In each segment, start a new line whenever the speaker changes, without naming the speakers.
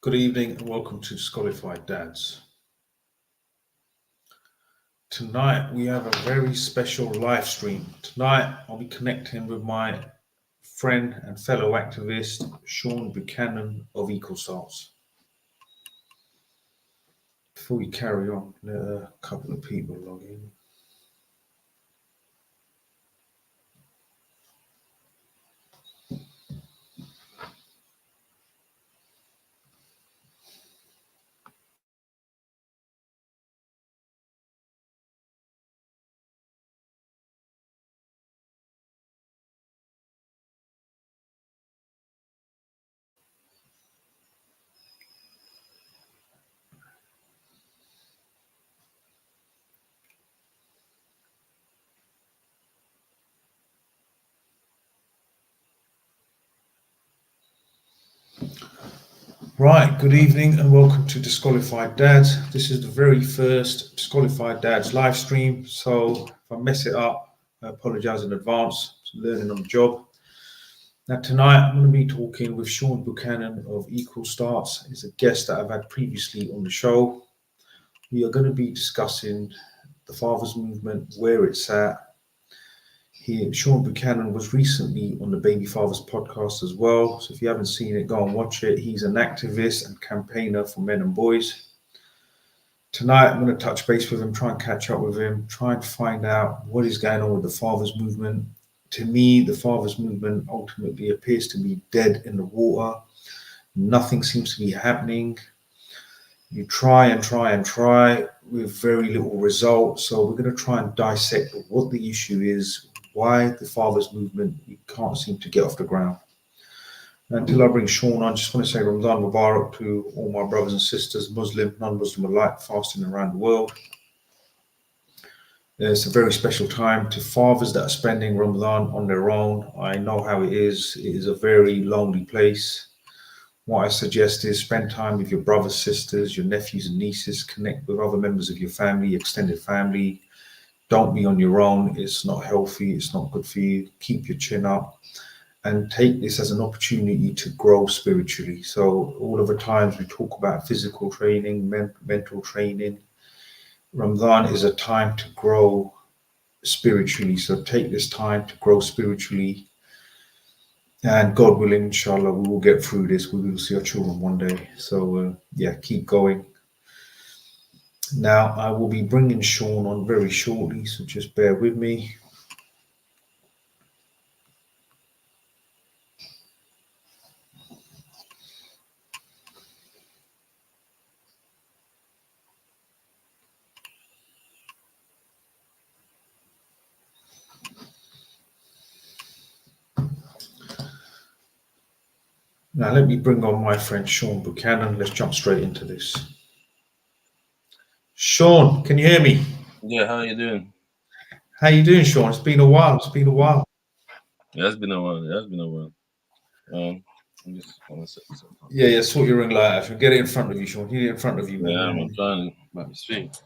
Good evening and welcome to Disqualified Dads. Tonight we have a very special live stream. Tonight I'll be connecting with my friend and fellow activist Shaun Buchanan of Equal Starts. Before we carry on, let a couple of people log in. Right, good evening and welcome to Disqualified Dads. This is the very first Disqualified Dads live stream, so if I mess it up, I apologise in advance. I'm learning on the job. Now tonight I'm going to be talking with Shaun Buchanan of Equal Starts. He's a guest that I've had previously on the show. We are going to be discussing the Fathers Movement, where it's at. Shaun Buchanan was recently on the Baby Fathers podcast as well. So if you haven't seen it, go and watch it. He's an activist and campaigner for men and boys. Tonight, I'm going to touch base with him, try and catch up with him, try and find out what is going on with the Fathers Movement. To me, the Fathers Movement ultimately appears to be dead in the water. Nothing seems to be happening. You try and try with very little result. So we're going to try and dissect what the issue is, why the Fathers Movement you can't seem to get off the ground. Until I bring Shaun on, I just want to say Ramadan Mubarak to all my brothers and sisters, Muslim, non-Muslim alike, fasting around the world. It's a very special time to fathers that are spending Ramadan on their own. I know how it is. It is a very lonely place. What I suggest is spend time with your brothers, sisters, your nephews and nieces, connect with other members of your family, extended family. Don't be on your own. It's not healthy. It's not good for you. Keep your chin up and take this as an opportunity to grow spiritually. So all of the times we talk about physical training, mental training, Ramadan is a time to grow spiritually. So take this time to grow spiritually. And God willing, inshallah, we will get through this. We will see our children one day. So keep going. Now, I will be bringing Shaun on very shortly, so just bear with me. Now, let me bring on my friend Shaun Buchanan. Let's jump straight into this. Shaun, can you hear me?
Yeah, how are you doing?
How you doing, Shaun? It's been a while.
Yeah, it's been a while. I'm just want to
Yeah, sort your ring light out. Get it in front of you, Shaun. Get it in front of you, man.
Yeah, I'm trying to might be sweet.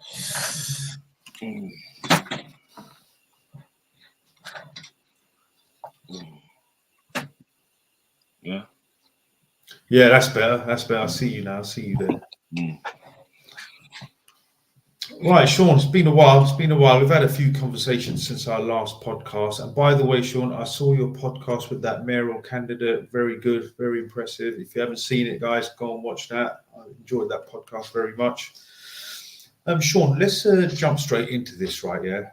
Yeah.
Yeah, that's better. I see you now. I see you there. Right, Shaun, it's been a while. We've had a few conversations since our last podcast. And by the way, Shaun, I saw your podcast with that mayoral candidate. Very good, very impressive. If you haven't seen it, guys, go and watch that. I enjoyed that podcast very much. Shaun, let's jump straight into this, right? Yeah.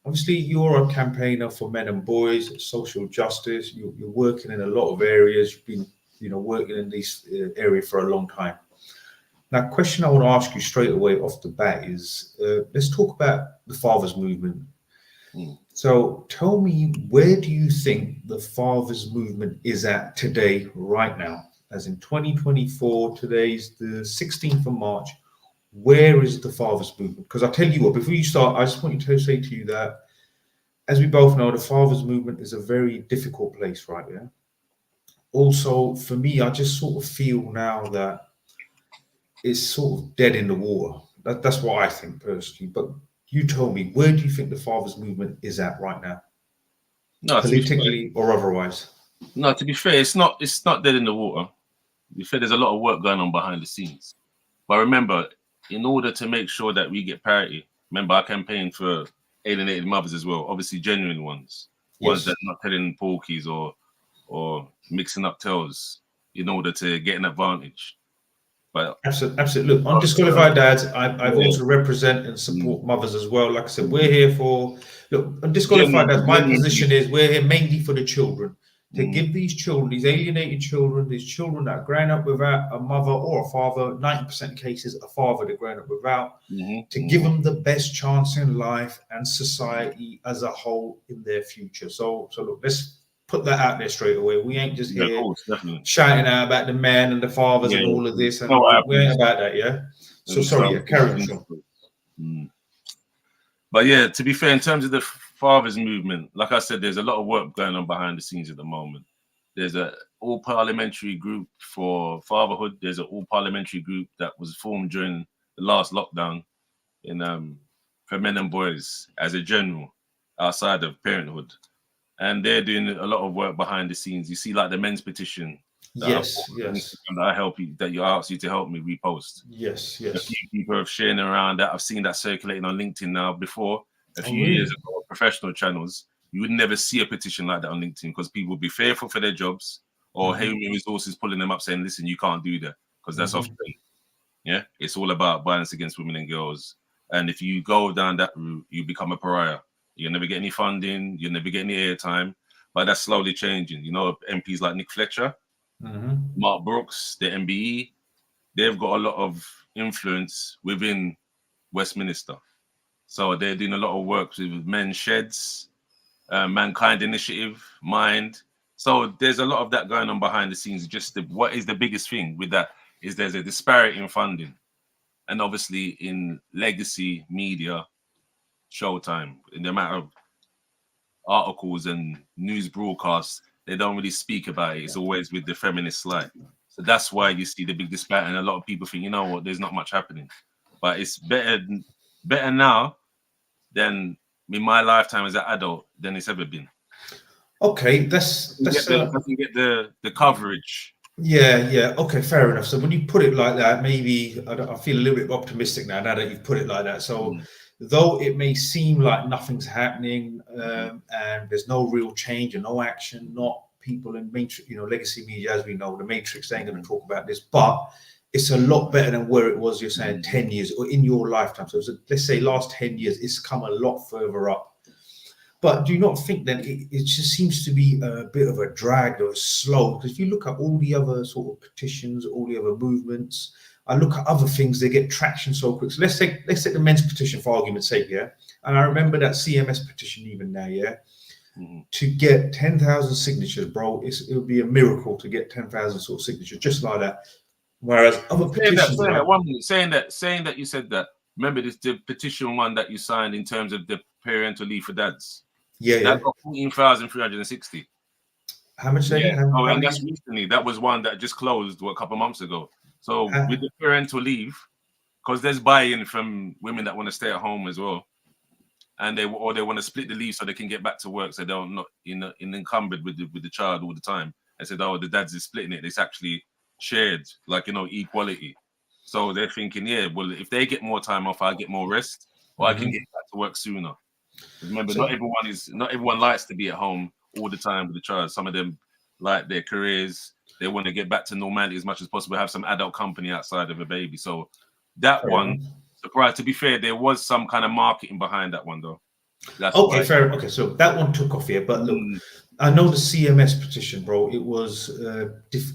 Obviously, you're a campaigner for men and boys, social justice. You're working in a lot of areas. You've been, working in this area for a long time. Now, question I want to ask you straight away off the bat is, let's talk about the Fathers Movement. So tell me, where do you think the Fathers Movement is at today, right now? As in 2024, today's the 16th of March. Where is the Fathers Movement? Because I tell you what, before you start, I just want you to say to you that, as we both know, the Fathers Movement is a very difficult place, right? Yeah. Also, for me, I just sort of feel now that it's sort of dead in the water. That's what I think personally. But you tell me, where do you think the Fathers Movement is at right now?
No,
politically or otherwise?
No, to be fair, it's not dead in the water. you said there's a lot of work going on behind the scenes. But remember, in order to make sure that we get parity, remember I campaigned for alienated mothers as well. Obviously, genuine ones
Yes.
that are not telling porkies or mixing up tales in order to get an advantage. But
Absolutely. Look, on disqualified dads, I've
yeah.
also represent and support mothers as well. Like I said, we're here for, look, on disqualified dads, my position is we're here mainly for the children, to give these children, these alienated children, these children that are growing up without a mother or a father, 90% of cases, a father they're growing up without, to give them the best chance in life and society as a whole in their future. So look, let's put that out there straight away. We ain't just here shouting out about the men and the fathers and all of this, and we ain't about that, yeah. So sorry, carry on, Shaun.
But yeah, to be fair, in terms of the fathers movement, like I said, there's a lot of work going on behind the scenes at the moment. There's a all parliamentary group for fatherhood. There's an all parliamentary group that was formed during the last lockdown in for men and boys as a general outside of parenthood. And they're doing a lot of work behind the scenes. You see, like the men's petition.
Yes.
That I help you, that you asked you to help me repost.
Yes.
A few people have sharing around that. I've seen that circulating on LinkedIn now. Before, a few years ago, professional channels, you would never see a petition like that on LinkedIn because people would be fearful for their jobs or human resources pulling them up saying, listen, you can't do that because that's off. Yeah, it's all about violence against women and girls. And if you go down that route, you become a pariah. You'll never get any funding. You'll never get any airtime. But that's slowly changing. You know, MPs like Nick Fletcher, Mark Brooks, the MBE, they've got a lot of influence within Westminster. So they're doing a lot of work with men's sheds, Mankind Initiative, Mind. So there's a lot of that going on behind the scenes. Just what is the biggest thing with that is there's a disparity in funding. And obviously in legacy media, Showtime, in the amount of articles and news broadcasts, they don't really speak about it. It's always with the feminist light. So that's why you see the big disparity. And a lot of people think, you know what, there's not much happening. But it's better now than in my lifetime as an adult than it's ever been.
Okay, that's
doesn't get the coverage.
Yeah. Okay, fair enough. So when you put it like that, maybe I feel a little bit optimistic now that you've put it like that. So though it may seem like nothing's happening and there's no real change and no action, not people in matrix, legacy media, as we know, the Matrix ain't going to talk about this, but it's a lot better than where it was, you're saying 10 years or in your lifetime. So let's say last 10 years, it's come a lot further up. But do you not think that it just seems to be a bit of a drag or slow? Because if you look at all the other sort of petitions, all the other movements, I look at other things, they get traction so quick. So let's take the men's petition for argument's sake, yeah? And I remember that CMS petition even now, yeah? To get 10,000 signatures, bro, it would be a miracle to get 10,000 sort of signatures, just like that. Whereas other petitions...
Saying that you said that, remember this the petition one that you signed in terms of the parental leave for dads? That got 14,360.
How much?
And that's recently. That was one that just closed a couple of months ago. So with the parental leave, because there's buy-in from women that want to stay at home as well, and they want to split the leave so they can get back to work, so they're not encumbered with the child all the time. I said, oh, the dads is splitting it. It's actually shared, like equality. So they're thinking, yeah, well, if they get more time off, I get more rest, or I can get back to work sooner. Remember, not everyone likes to be at home all the time with the child. Some of them like their careers. They want to get back to normality as much as possible, have some adult company outside of a baby. So that one, surprised. To be fair, there was some kind of marketing behind that one, though. That's
okay, fair. Okay, so that one took off here. But look, I know the CMS petition, bro. It was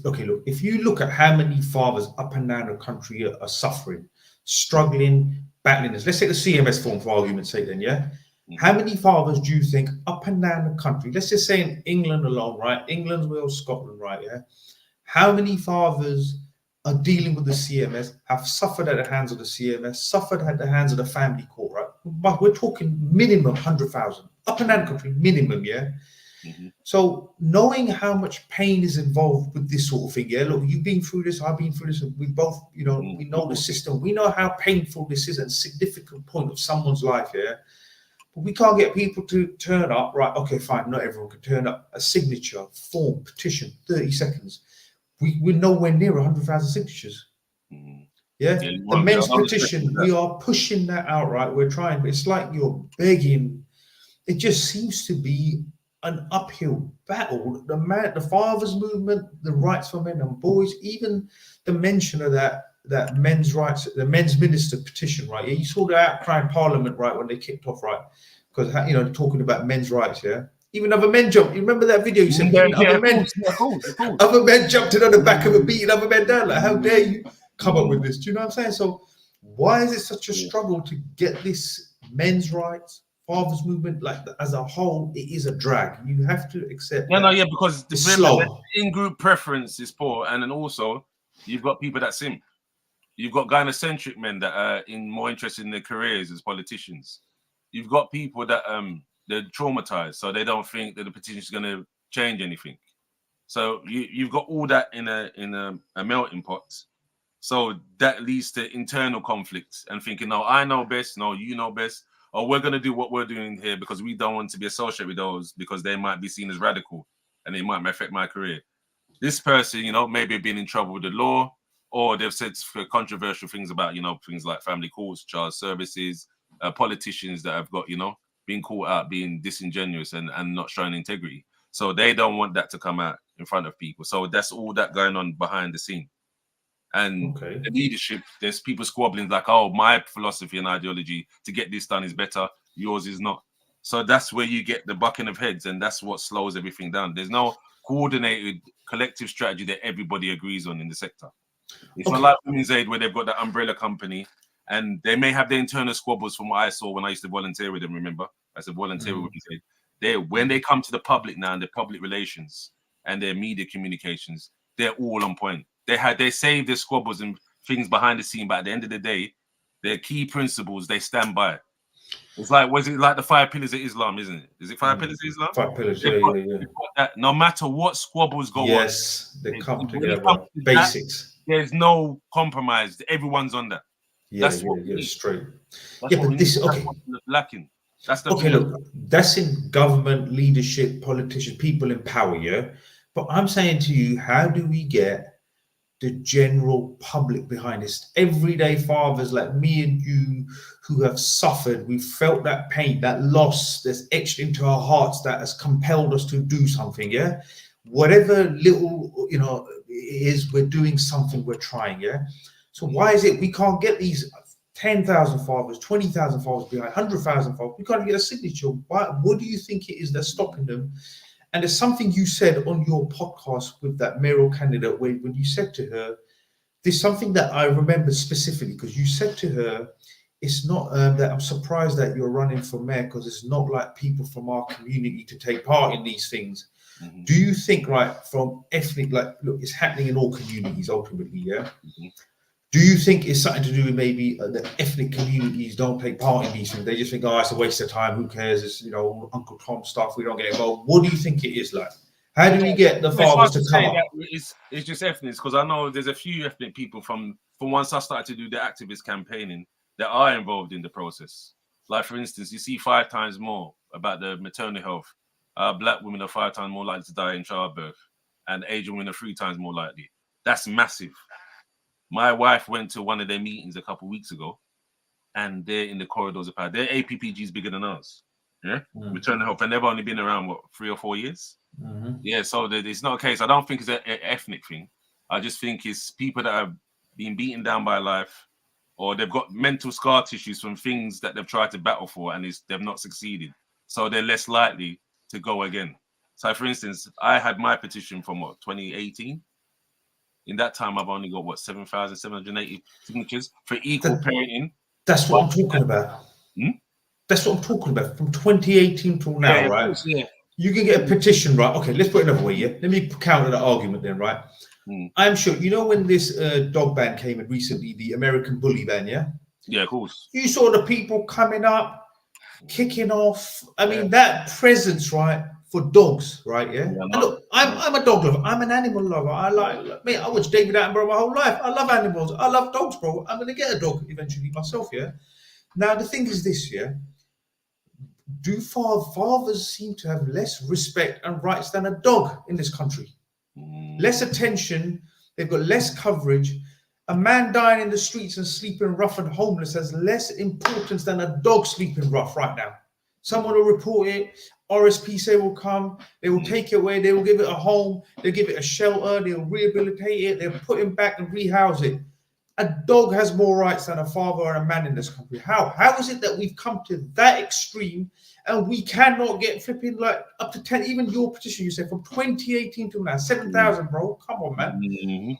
okay. Look, if you look at how many fathers up and down the country are suffering, struggling, battling this. Let's take the CMS form for argument's sake, then, yeah. How many fathers do you think up and down the country, let's just say in England alone, right? England, Wales, Scotland, right? Yeah. How many fathers are dealing with the CMS, have suffered at the hands of the CMS, suffered at the hands of the family court, right? But we're talking minimum 100,000 up and down the country, minimum, yeah. So knowing how much pain is involved with this sort of thing, yeah. Look, you've been through this, I've been through this, and we both, we know the system. We know how painful this is at a significant point of someone's life, yeah. We can't get people to turn up, right? Okay, fine, not everyone can turn up. A signature, form, petition, 30 seconds. we're nowhere near 100,000 signatures. Yeah,
Yeah,
the men's petition, we are pushing that out, right? We're trying, but it's like you're begging. It just seems to be an uphill battle. The fathers movement, the rights for men and boys, even the mention of that men's rights, the men's minister petition, right? Yeah, you saw the outcry in Parliament, right, when they kicked off, right? Because talking about men's rights, yeah. Even other men jumped. You remember that video? You said even other men,
of course.
other men jumped in on the back of a beating other men down. Like, how dare you come up with this? Do you know what I'm saying? So, why is it such a struggle to get this men's rights, fathers movement, like as a whole? It is a drag. You have to accept.
Because
it's
remember,
slow.
In-group preference is poor, and then also you've got people that simp. You've got gynocentric men that are more interested in their careers as politicians. You've got people that they're traumatized, so they don't think that the petition is going to change anything. So you've got all that in a melting pot. So that leads to internal conflicts and thinking, no, I know best, no, you know best, or we're going to do what we're doing here because we don't want to be associated with those because they might be seen as radical and it might affect my career. This person, maybe been in trouble with the law, or they've said controversial things about, things like family courts, child services, politicians that have got, been caught out being disingenuous and not showing integrity. So they don't want that to come out in front of people. So that's all that going on behind the scene. And the leadership, there's people squabbling like, oh, my philosophy and ideology to get this done is better. Yours is not. So that's where you get the bucking of heads, and that's what slows everything down. There's no coordinated collective strategy that everybody agrees on in the sector. It's not like Women's Aid where they've got that umbrella company and they may have their internal squabbles from what I saw when I used to volunteer with them, remember? I said volunteer with Women's Aid. When they come to the public now and their public relations and their media communications, they're all on point. They save their squabbles and things behind the scene, but at the end of the day, their key principles, they stand by. It's like, was it like the 5 pillars of Islam, isn't it? Is it 5 pillars of Islam?
5 pillars,
that, no matter what squabbles go on.
Yes, they come together. Basics.
There's no compromise. Everyone's on that.
That's straight.
That's lacking. That's the
look, that's in government, leadership, politicians, people in power, yeah? But I'm saying to you, how do we get the general public behind this? Everyday fathers like me and you who have suffered, we've felt that pain, that loss that's etched into our hearts that has compelled us to do something, yeah? Whatever little, it is, we're doing something, we're trying, yeah? So why is it we can't get these 10,000 fathers, 20,000 fathers behind, 100,000 fathers? We can't get a signature. What do you think it is that's stopping them? And there's something you said on your podcast with that mayoral candidate when you said to her, there's something that I remember specifically, because you said to her, it's not that I'm surprised that you're running for mayor because it's not like people from our community to take part in these things. Mm-hmm. Do you think, right, from ethnic, look, it's happening in all communities ultimately, yeah? Mm-hmm. Do you think it's something to do with maybe the ethnic communities don't take part in these things? They just think, oh, it's a waste of time. Who cares? It's, Uncle Tom stuff. We don't get involved. What do you think it is like? How do we get the fathers to come up?
It's just ethnic, because I know there's a few ethnic people from once I started to do the activist campaigning that are involved in the process. Like, for instance, you see 5 times more about the maternal health. Black women are 5 times more likely to die in childbirth, and Asian women are 3 times more likely. That's massive. My wife went to one of their meetings a couple of weeks ago, and they're in the corridors of power. Their APPG is bigger than ours. Yeah, maternal health, and they've only been around 3 or 4 years. Mm-hmm. Yeah, so it's not a case. I don't think it's an ethnic thing. I just think it's people that have been beaten down by life, or they've got mental scar tissues from things that they've tried to battle for, and they've not succeeded. So they're less likely to go again. So, for instance, I had my petition from 2018. In that time, I've only got 7,780 signatures for equal parenting.
That's what I'm talking about. That's what I'm talking about. From 2018 till now, right? Yeah. You can get a petition, right? Okay, let's put it another way. Yeah, let me counter that argument then, right? I'm sure when this dog ban came in recently, the American bully ban, yeah.
Yeah, of course.
You saw the people coming up, kicking off. I mean, that presence, right? For dogs, right? Yeah. And look, I'm a dog lover. I'm an animal lover. I watch David Attenborough my whole life. I love animals. I love dogs, bro. I'm gonna get a dog eventually myself. Yeah. Now the thing is this, yeah. Do fathers seem to have less respect and rights than a dog in this country? less attention. They've got less coverage. A man dying in the streets and sleeping rough and homeless has less importance than a dog sleeping rough right now. Someone will report it. RSPCA will come. They will take it away. They will give it a home. They'll give it a shelter. They'll rehabilitate it. They'll put him back and rehouse it. A dog has more rights than a father or a man in this country. How is it that we've come to that extreme and we cannot get flipping like up to 10? Even your petition, you said from 2018 to now, 7,000, bro. Come on, man.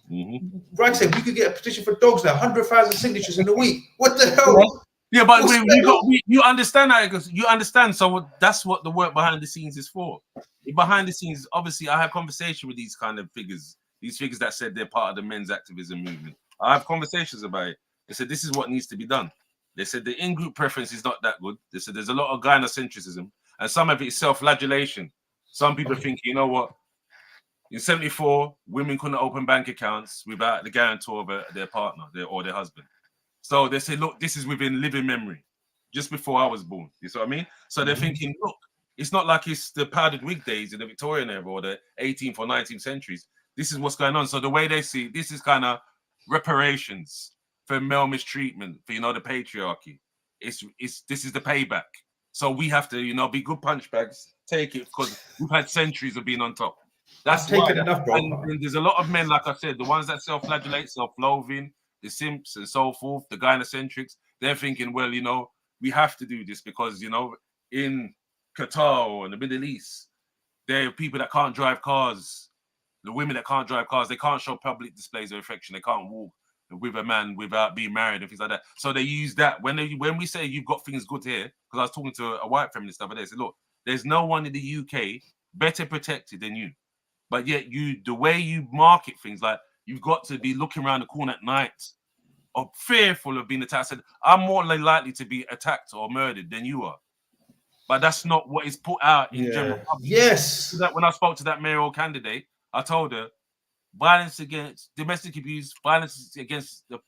Right, said we could get a petition for dogs now, 100,000 signatures in a week. What the hell?
Yeah, but you understand that, because you understand. So that's what the work behind the scenes is for. Behind the scenes, obviously, I have conversation with these kind of figures, these figures that said they're part of the men's activism movement. I have conversations about it. They said this is what needs to be done. They said the in-group preference is not that good. They said there's a lot of gynocentrism, and some of it is self-flagellation. Some people think, you know what? In 74, women couldn't open bank accounts without the guarantor of their partner or their husband. So they say, look, this is within living memory, just before I was born. You see what I mean? So they're thinking, look, it's not like it's the powdered wig days in the Victorian era or the 18th or 19th centuries. This is what's going on. So the way they see this is kind of reparations for male mistreatment, for, you know, the patriarchy. This is the payback. So we have to, you know, be good punch bags, take it, because we've had centuries of being on top. That's taken enough, bro. And there's a lot of men, like I said, the ones that self-flagellate, self-loathing, the simps and so forth, the gynocentrics, they're thinking, well, you know, we have to do this because, you know, in Qatar or in the Middle East, there are people that can't drive cars. The women that can't drive cars, they can't show public displays of affection. They can't walk with a man without being married and things like that. So they use that. When we say you've got things good here, because I was talking to a white feminist the other day, I said, look, there's no one in the UK better protected than you. But yet the way you market things, like you've got to be looking around the corner at night or fearful of being attacked. I said, I'm more likely to be attacked or murdered than you are. But that's not what is put out in general public.
Yes.
That when I spoke to that mayoral candidate, I told her violence against domestic abuse, violence against the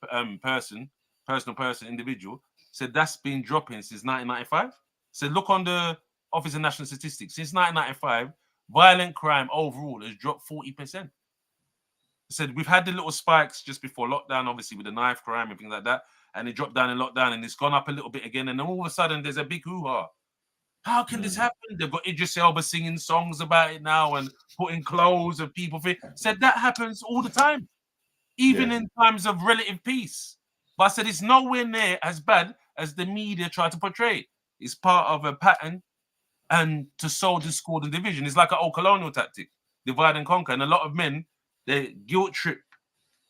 individual, said that's been dropping since 1995. Said, look on the Office of National Statistics. Since 1995, violent crime overall has dropped 40%. Said we've had the little spikes just before lockdown, obviously with the knife crime and things like that, and it dropped down in lockdown and it's gone up a little bit again, and then all of a sudden there's a big hoo-ha. How can this happen? They've got Idris Elba singing songs about it now and putting clothes of people. Said that happens all the time, even in times of relative peace. But I said it's nowhere near as bad as the media try to portray. It's part of a pattern and to sow discord and division. It's like an old colonial tactic, divide and conquer. And a lot of men, they guilt trip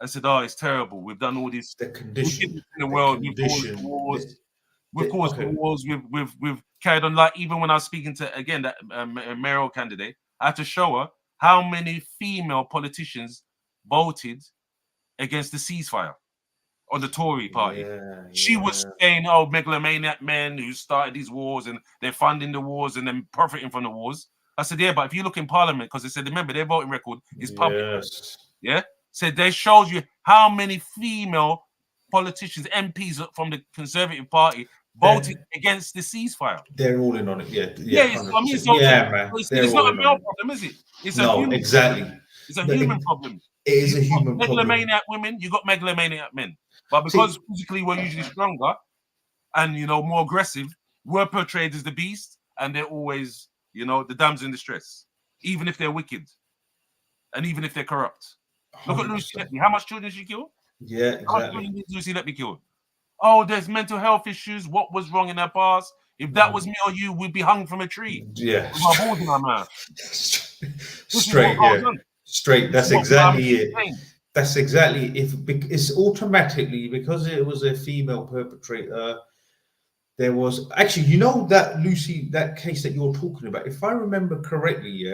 and said, oh, it's terrible. We've done all these
condition
in the world. We've caused wars. We've carried on. Like even when I was speaking to, again, that mayoral candidate, I had to show her how many female politicians voted against the ceasefire on the Tory party. She was saying, oh, megalomaniac men who started these wars and they're funding the wars and then profiting from the wars. I said, yeah, but if you look in Parliament, because they said, remember, their voting record is public. Yeah? Said they showed you how many female politicians, MPs from the Conservative Party voted against the ceasefire.
They're all in on it,
man. It's not a male problem, is it? It's a human problem. It's a human problem.
It is a human problem.
Megalomaniac women, you got megalomaniac men. But because physically we're usually stronger and, you know, more aggressive, we're portrayed as the beast, and they're always, you know, the damsel in distress, even if they're wicked and even if they're corrupt. 100%. Look at Lucy Letby. How much children did she kill?
Yeah, exactly.
How much children did Lucy Letby kill? Oh, there's mental health issues. What was wrong in her past? If that was me or you, we'd be hung from a tree.
Yeah.
With our balls in our mouth.
Straight, yeah. Straight. That's exactly it. That's exactly it. It's automatically, because it was a female perpetrator. There was actually, you know, that case that you're talking about, if I remember correctly,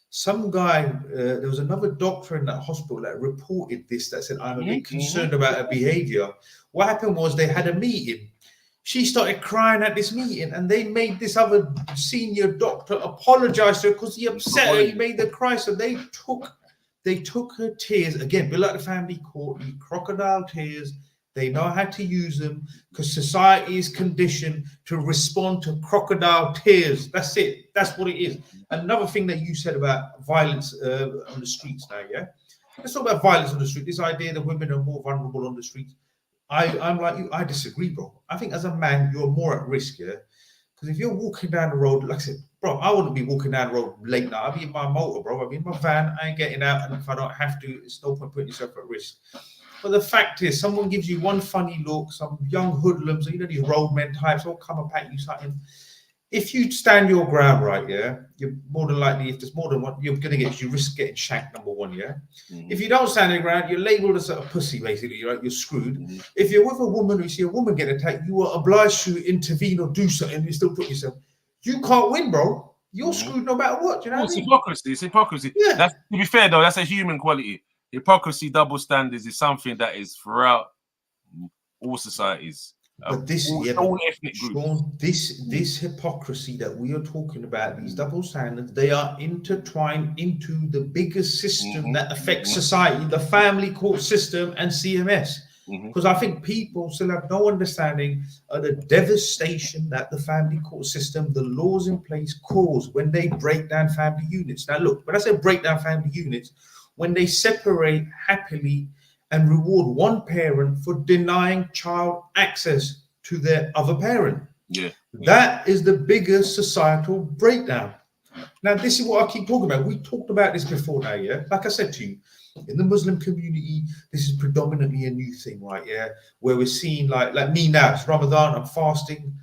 some guy, there was another doctor in that hospital that reported this, that said, I'm a bit concerned about her behavior. What happened was they had a meeting. She started crying at this meeting, and they made this other senior doctor apologize to her because he upset her. He made her cry. So they took her tears, again, be like the family court, crocodile tears, They know how to use them because society is conditioned to respond to crocodile tears. That's it. That's what it is. Another thing that you said about violence on the streets now, yeah? Let's talk about violence on the street. This idea that women are more vulnerable on the streets. I'm like you. I disagree, bro. I think as a man, you're more at risk, yeah? Because if you're walking down the road, like I said, bro, I wouldn't be walking down the road late night. I'd be in my motor, bro. I'd be in my van. I ain't getting out. And if I don't have to, it's no point putting yourself at risk. But the fact is, someone gives you one funny look, some young hoodlums, you know, these roadmen types all come up at you something. If you stand your ground right, yeah, you're more than likely, if there's more than one, you risk getting shanked, number one, yeah. If you don't stand your ground, you're labeled as a pussy, basically, right? You're screwed. If you're with a woman, or you see a woman get attacked, you are obliged to intervene or do something, you still put yourself. You can't win, bro. You're screwed no matter what. Do you know what I mean?
Hypocrisy. It's hypocrisy.
Yeah.
That's, to be fair, though, that's a human quality. Hypocrisy, double standards is something that is throughout all societies.
But this,
all ethnic groups.
Shaun, this hypocrisy that we are talking about, these double standards, they are intertwined into the biggest system that affects society, the family court system and CMS. Because I think people still have no understanding of the devastation that the family court system, the laws in place, cause when they break down family units. Now, look, when I say break down family units, when they separate happily and reward one parent for denying child access to their other parent. That is the biggest societal breakdown. Now, this is what I keep talking about. We talked about this before now, yeah? Like I said to you, in the Muslim community, this is predominantly a new thing, right? Yeah, where we're seeing like me now, it's Ramadan, I'm fasting.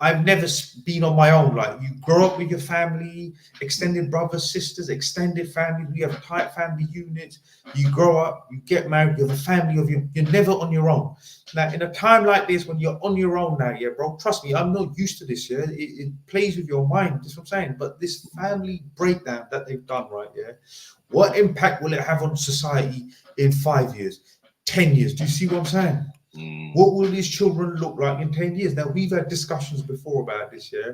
I've never been on my own. Like, you grow up with your family, extended brothers, sisters, extended family. We have tight family units. You grow up, you get married, you have a family of your. You're never on your own. Now, in a time like this, when you're on your own now, yeah, bro, trust me, I'm not used to this. Yeah, it plays with your mind. That's what I'm saying. But this family breakdown that they've done, right? Yeah, what impact will it have on society in 5 years, 10 years? Do you see what I'm saying? What will these children look like in 10 years? Now, we've had discussions before about this, yeah?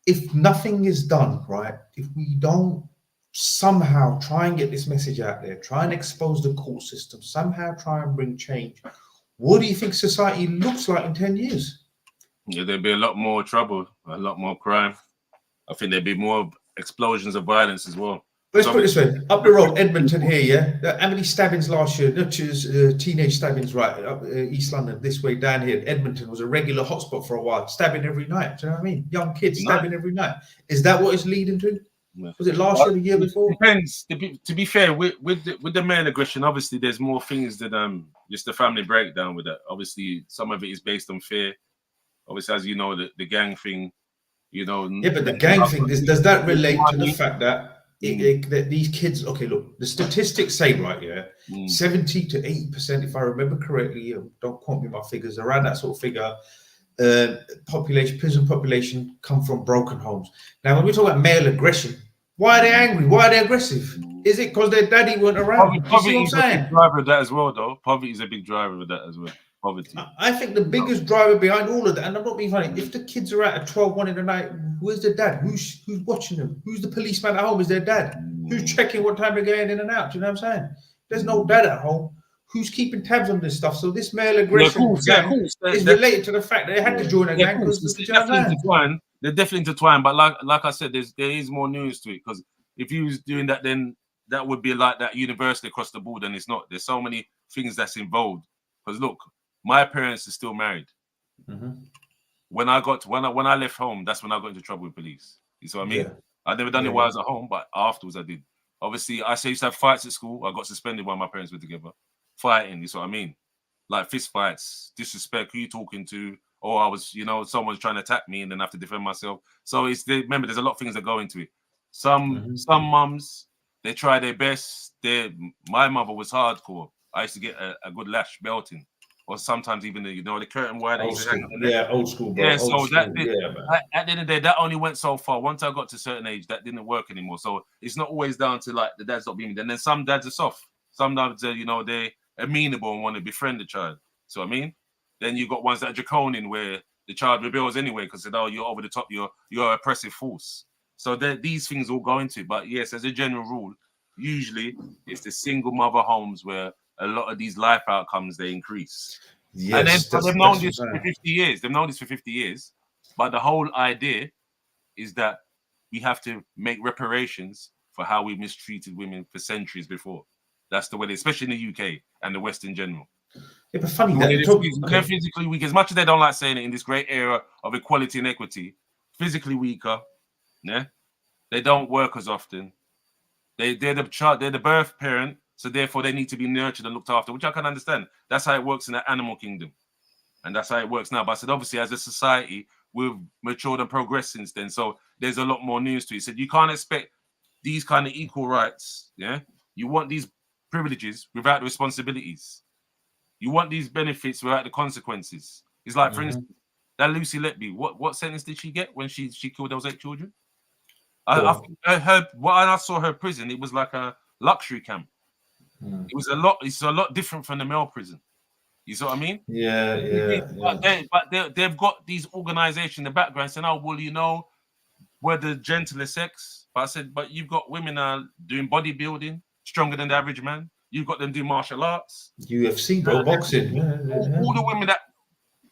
If nothing is done, right, if we don't somehow try and get this message out there, try and expose the court system, somehow try and bring change, what do you think society looks like in 10 years?
Yeah, there'd be a lot more trouble, a lot more crime. I think there'd be more explosions of violence as well.
Let's put it this way, up the road, Edmonton here, yeah? How many stabbings last year? Not just teenage stabbings, right? Up East London, this way down here. Edmonton was a regular hotspot for a while, stabbing every night. Do you know what I mean? Young kids stabbing every night. Is that what it's leading to? Was it last year, the year before?
Depends. To be fair, with the male aggression, obviously there's more things than just the family breakdown with that. Obviously, some of it is based on fear. Obviously, as you know, the gang thing, you know.
Yeah, but the gang thing, does that relate to the fact that that these kids, okay, look, the statistics say, right, yeah, 70 to 80%, if I remember correctly, don't quote me my figures, around that sort of figure, prison population come from broken homes. Now, when we talk about male aggression, why are they angry? Why are they aggressive? Is it because their daddy weren't around?
Poverty is a big driver of that as well, though. Poverty is a big driver of that as well. Poverty.
I think the biggest driver behind all of that, and I'm not being funny, if the kids are out at 12, 1 in the night, where's their dad? Who's watching them? Who's the policeman at home? Is their dad? Who's checking what time they're going in and out? Do you know what I'm saying? There's no dad at home. Who's keeping tabs on this stuff? So this male aggression is related to the fact that they had to join a gang.
They're definitely intertwined, but like I said, there is more nuance to it, because if you was doing that, then that would be like that universally across the board, and it's not. There's so many things that's involved. Because look, my parents are still married. When I left home, that's when I got into trouble with police. You see what I mean? I never done it while I was at home, but afterwards I did. Obviously, I used to have fights at school. I got suspended while my parents were together. Fighting, you see what I mean? Like fist fights, disrespect, who you talking to? Or I was, someone's trying to attack me and then I have to defend myself. So remember, there's a lot of things that go into it. Some mums, they try their best. My mother was hardcore. I used to get a good lash belting, or sometimes even the curtain wire.
Old school, bro.
Yeah, so at the end of the day, that only went so far. Once I got to a certain age, that didn't work anymore. So it's not always down to like the dad's not being. And then some dads are soft. Some dads are, they're amenable and want to befriend the child. So I mean, then you got ones that are draconian, where the child rebels anyway because they know you're over the top. You're an oppressive force. So these things all go into it. But yes, as a general rule, usually it's the single mother homes where a lot of these life outcomes they increase.
Yes,
and then
that's
they've known
what
this
I'm
for
saying.
50 years. They've known this for 50 years. But the whole idea is that we have to make reparations for how we mistreated women for centuries before. That's the way, especially in the UK and the West in general.
Yeah, but funny
The way
that
they're physically weak, as much as they don't like saying it in this great era of equality and equity, physically weaker, yeah, they don't work as often. They're the birth parent, so therefore they need to be nurtured and looked after, which I can understand. That's how it works in the animal kingdom. And that's how it works now. But I said, obviously, as a society, we've matured and progressed since then. So there's a lot more news to it. He said, you can't expect these kind of equal rights. Yeah. You want these privileges without the responsibilities. You want these benefits without the consequences. It's like, for instance, that Lucy Letby, what sentence did she get when she killed those 8 children? I think when I saw her prison, it was like a luxury camp. It's a lot different from the male prison. You see what I mean?
Yeah.
But they've got these organizations in the background saying, oh, well, you know, we're the gentler sex. But I said, but you've got women doing bodybuilding, stronger than the average man. You've got them doing martial arts.
UFC, bro, boxing.
All the women that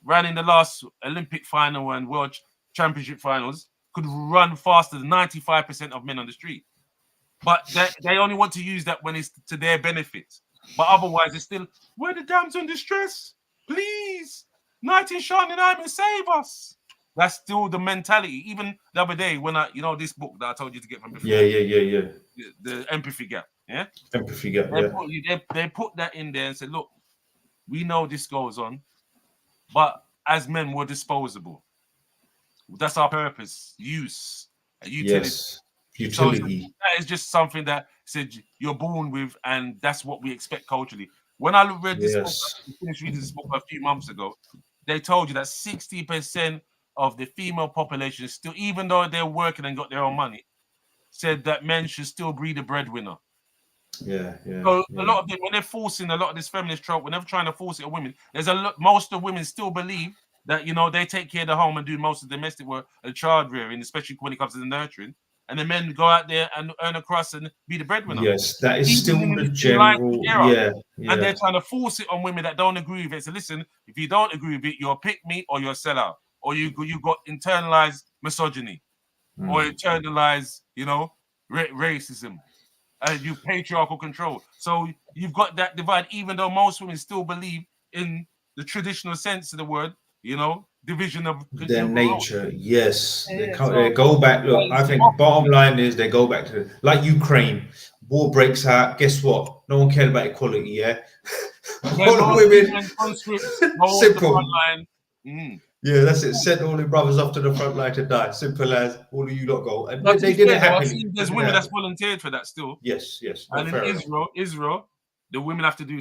ran in the last Olympic final and World Championship finals could run faster than 95% of men on the street. But they only want to use that when it's to their benefit. But otherwise, it's still, we're the damsel in distress. Please, knight in shining armor, save us. That's still the mentality. Even the other day when this book that I told you to get from before.
Yeah.
The empathy gap. Yeah.
Empathy gap.
They put that in there and said, look, we know this goes on, but as men, we're disposable. That's our purpose, use, utility.
Yes. Utility.
So that is just something that said you're born with, and that's what we expect culturally. When I read this book, I finished reading this book a few months ago, they told you that 60% of the female population still, even though they're working and got their own money, said that men should still be the breadwinner.
Yeah.
So a lot of them, when they're forcing a lot of this feminist trope, when they're trying to force it on women, most of women still believe that they take care of the home and do most of the domestic work and child rearing, especially when it comes to the nurturing. And the men go out there and earn a crust and be the breadwinner.
Yes, that is still the general. Yeah.
And they're trying to force it on women that don't agree with it. So listen, if you don't agree with it, you're a pick me or you're a sellout, or you got internalized misogyny, or internalized, racism, and you patriarchal control. So you've got that divide. Even though most women still believe in the traditional sense of the word, division of
their nature. Yes, they go back. Look, I think bottom line is they go back to like Ukraine. War breaks out. Guess what? No one cared about equality. Yeah, all the women. Simple. Yeah, that's it. Send all the brothers off to the front line to die. Simple as all of you lot go. And they did it happily.
There's women that's volunteered for that still.
Yes.
And in Israel, the women have to do,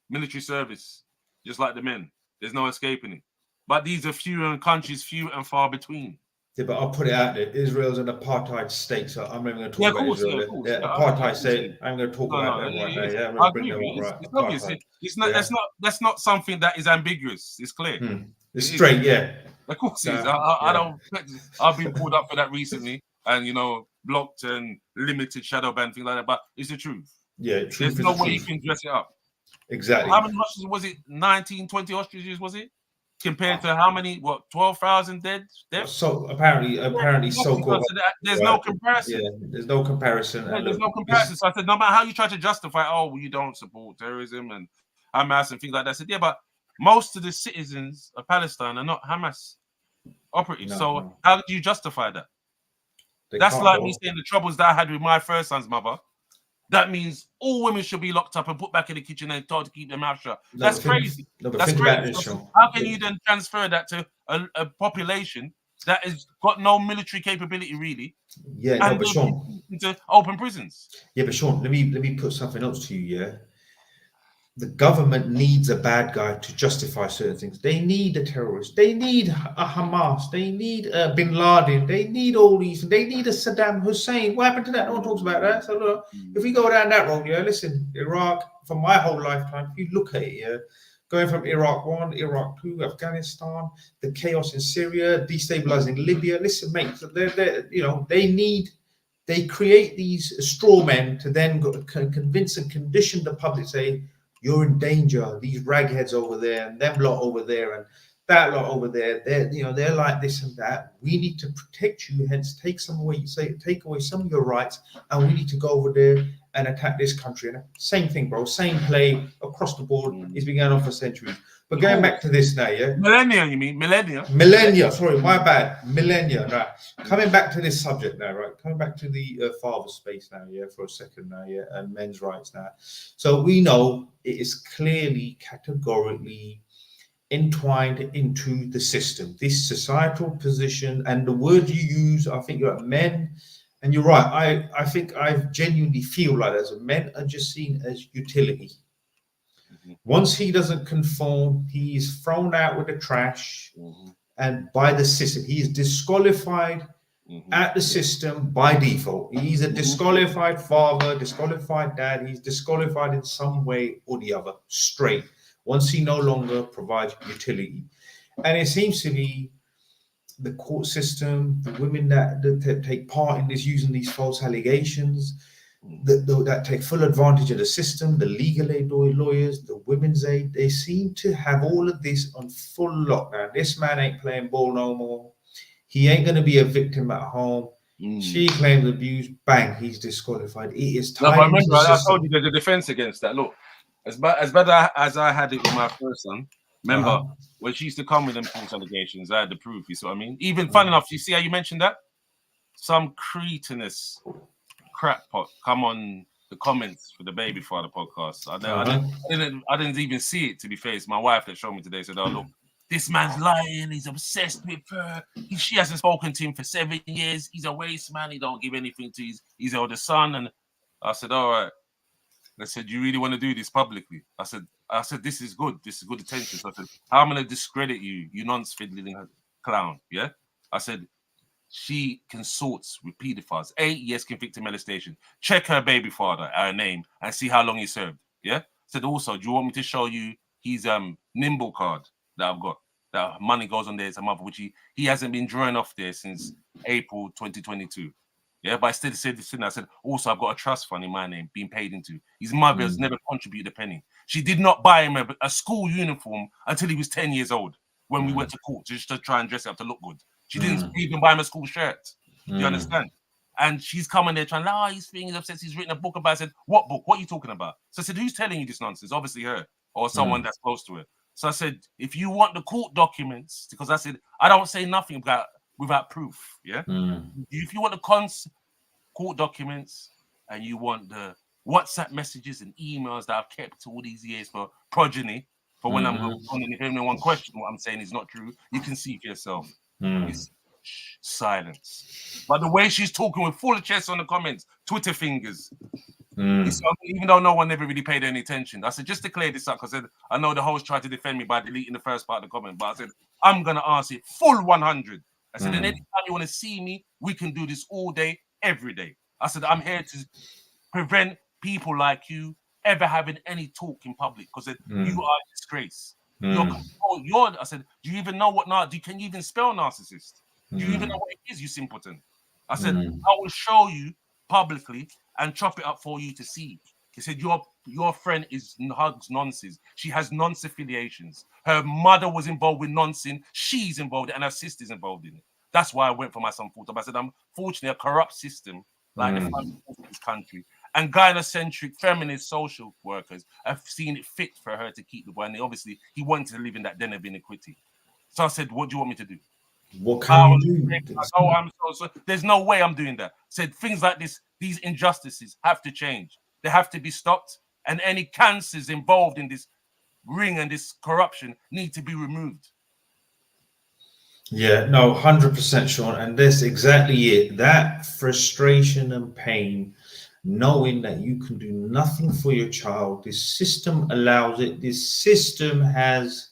military service, just like the men. There's no escaping it. But these are few and far between.
Yeah, but I'll put it out there. Israel's an apartheid state, so I'm not even going to talk about Israel. Apartheid state. I'm going to talk about that right now. Yeah, I'm going to bring them up.
It's obvious. It's not. That's not something that is ambiguous. It's clear.
It's straight. Yeah.
Of course, it is. I don't. I've been pulled up for that recently, and blocked and limited shadow ban, things like that. But it's the truth.
Yeah, truth.
There's no way you can dress it up.
Exactly.
How many hostages was it? 19, 20 hostages was it? Compared to how many? 12,000 dead?
So apparently, so-called.
There's no comparison.
Yeah, there's no comparison.
There's no comparison. So I said, no matter how you try to justify, you don't support terrorism and Hamas and things like that. I said, yeah, but most of the citizens of Palestine are not Hamas operatives. So how do you justify that? That's like me saying the troubles that I had with my first son's mother. That means all women should be locked up and put back in the kitchen and told to keep their mouth shut. That's crazy. That's crazy. How can you then transfer that to a population that has got no military capability, really?
Yeah, but Shaun,
into open prisons.
Yeah, but Shaun, let me put something else to you. Yeah, the government needs a bad guy to justify certain things. They need a terrorist. They need a Hamas. They need a Bin Laden. They need all these. They need a Saddam Hussein. What happened to that? No one talks about that. So look, if we go down that road, listen, Iraq, for my whole lifetime, if you look at it, going from Iraq 1, Iraq 2, Afghanistan, the chaos in Syria, destabilizing Libya. Listen, mate, they they create these straw men to then convince and condition the public, say, you're in danger, these ragheads over there, and them lot over there, and that lot over there, they're like this and that. We need to protect you, hence take away some of your rights, and we need to go over there and attack this country. And same thing, bro, same play across the board. It's been going on for centuries. But going back to this now, yeah?
Millennia, you mean? Millennia?
Millennia, sorry, my bad. Millennia, right. Coming back to this subject now, right? Coming back to the father space now, yeah, for a second now, yeah, and men's rights now. So we know it is clearly, categorically entwined into the system, this societal position, and the word you use, I think you're at men, and you're right. I think I genuinely feel like as men are just seen as utility. Once he doesn't conform, he's thrown out with the trash, and by the system, he is disqualified at the system by default. He's a disqualified father, disqualified dad. He's disqualified in some way or the other, straight. Once he no longer provides utility, and it seems to be the court system, the women that take part in this, using these false allegations, that take full advantage of the system, the legal aid lawyers, the women's aid, they seem to have all of this on full lockdown. This man ain't playing ball no more. He ain't going to be a victim at home. She claims abuse, bang, he's disqualified. It is time.
No, but remember, I told you there's a defense against that. Look, as bad as I had it with my first son, remember when she used to come with them false allegations, I had the proof. You see what I mean? Even fun enough, you see how you mentioned that? Some cretinous crackpot come on the comments for the Baby Father podcast. I didn't even see it, to be fair. It's my wife that showed me today. Said, "Oh look, this man's lying. He's obsessed with her. She hasn't spoken to him for 7 years. He's a waste man. He don't give anything to his older son." And I said, "All right." I said, "You really want to do this publicly?" I said, "This is good. This is good attention." So I said, "How am I going to discredit you, you nonce-fiddling clown?" Yeah. I said, "She consorts with pedophiles. 8 years convicted molestation. Check her Baby Father, her name, and see how long he served." Yeah. I said, "Also, do you want me to show you his Nimble card that I've got? That money goes on there as a month, which he hasn't been drawing off there since April 2022. Yeah, but I still said this thing. I said, also, I've got a trust fund in my name being paid into. His mother has never contributed a penny. She did not buy him a school uniform until he was 10 years old when we went to court just to try and dress up to look good. She didn't even buy him a school shirt. Do you understand? And she's coming there trying, he's being obsessed. He's written a book about it. I said, "What book? What are you talking about?" So I said, "Who's telling you this nonsense?" Obviously her or someone that's close to her. So I said, "If you want the court documents," because I said, I don't say nothing without proof. Yeah. If you want the court documents and you want the WhatsApp messages and emails that I've kept all these years for progeny, for when I'm going on, and if anyone questions what I'm saying is not true, you can see for yourself. It's silence. But the way she's talking with full chest on the comments, Twitter fingers. Even though no one ever really paid any attention. I said, just to clear this up, because I know the host tried to defend me by deleting the first part of the comment, but I said, I'm going to answer it full 100. I said, and anytime you want to see me, we can do this all day, every day. I said, I'm here to prevent people like you ever having any talk in public, because you are a disgrace. I said, do you even know can you even spell narcissist? Do you even know what it is, you simpleton? I said, I will show you publicly and chop it up for you to see. He said, your friend hugs nonsense. She has nonce affiliations. Her mother was involved with nonsense. She's involved, and her sister's involved in it. That's why I went for my son full time. I said, unfortunately, a corrupt system like the family in this country and gynocentric feminist social workers have seen it fit for her to keep the boy. And obviously, he wanted to live in that den of iniquity. So I said, what do you want me to do?
What can you do?
I'm so there's no way I'm doing that. Said things like this, these injustices have to change. They have to be stopped. And any cancers involved in this ring and this corruption need to be removed.
Yeah, no, 100%, Shaun. And that's exactly it. That frustration and pain, knowing that you can do nothing for your child. This system allows it. This system has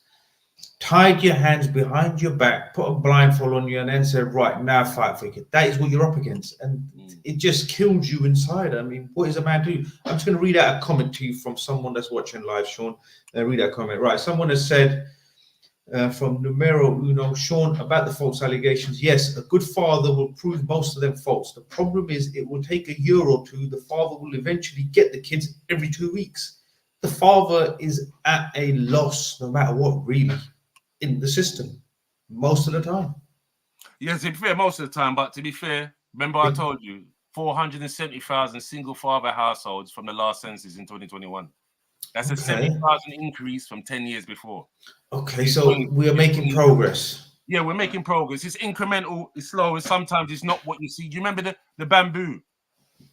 tied your hands behind your back, put a blindfold on you, and then said, right, now fight for it. That is what you're up against. And it just kills you inside. I mean, what is a man do? I'm just going to read out a comment to you from someone that's watching live, Shaun. Read that comment. Right. Someone has said, From numero uno, Shaun, about the false allegations. Yes, a good father will prove most of them false. The problem is it will take a year or two. The father will eventually get the kids every 2 weeks. The father is at a loss no matter what, really, in the system, most of the time.
Yes, to be fair, most of the time, but to be fair, remember I told you 470,000 single father households from the last census in 2021. That's a 70,000 increase from 10 years before.
Okay, so we are making progress.
Yeah, we're making progress. It's incremental, it's slow, and sometimes it's not what you see. Do you remember the bamboo?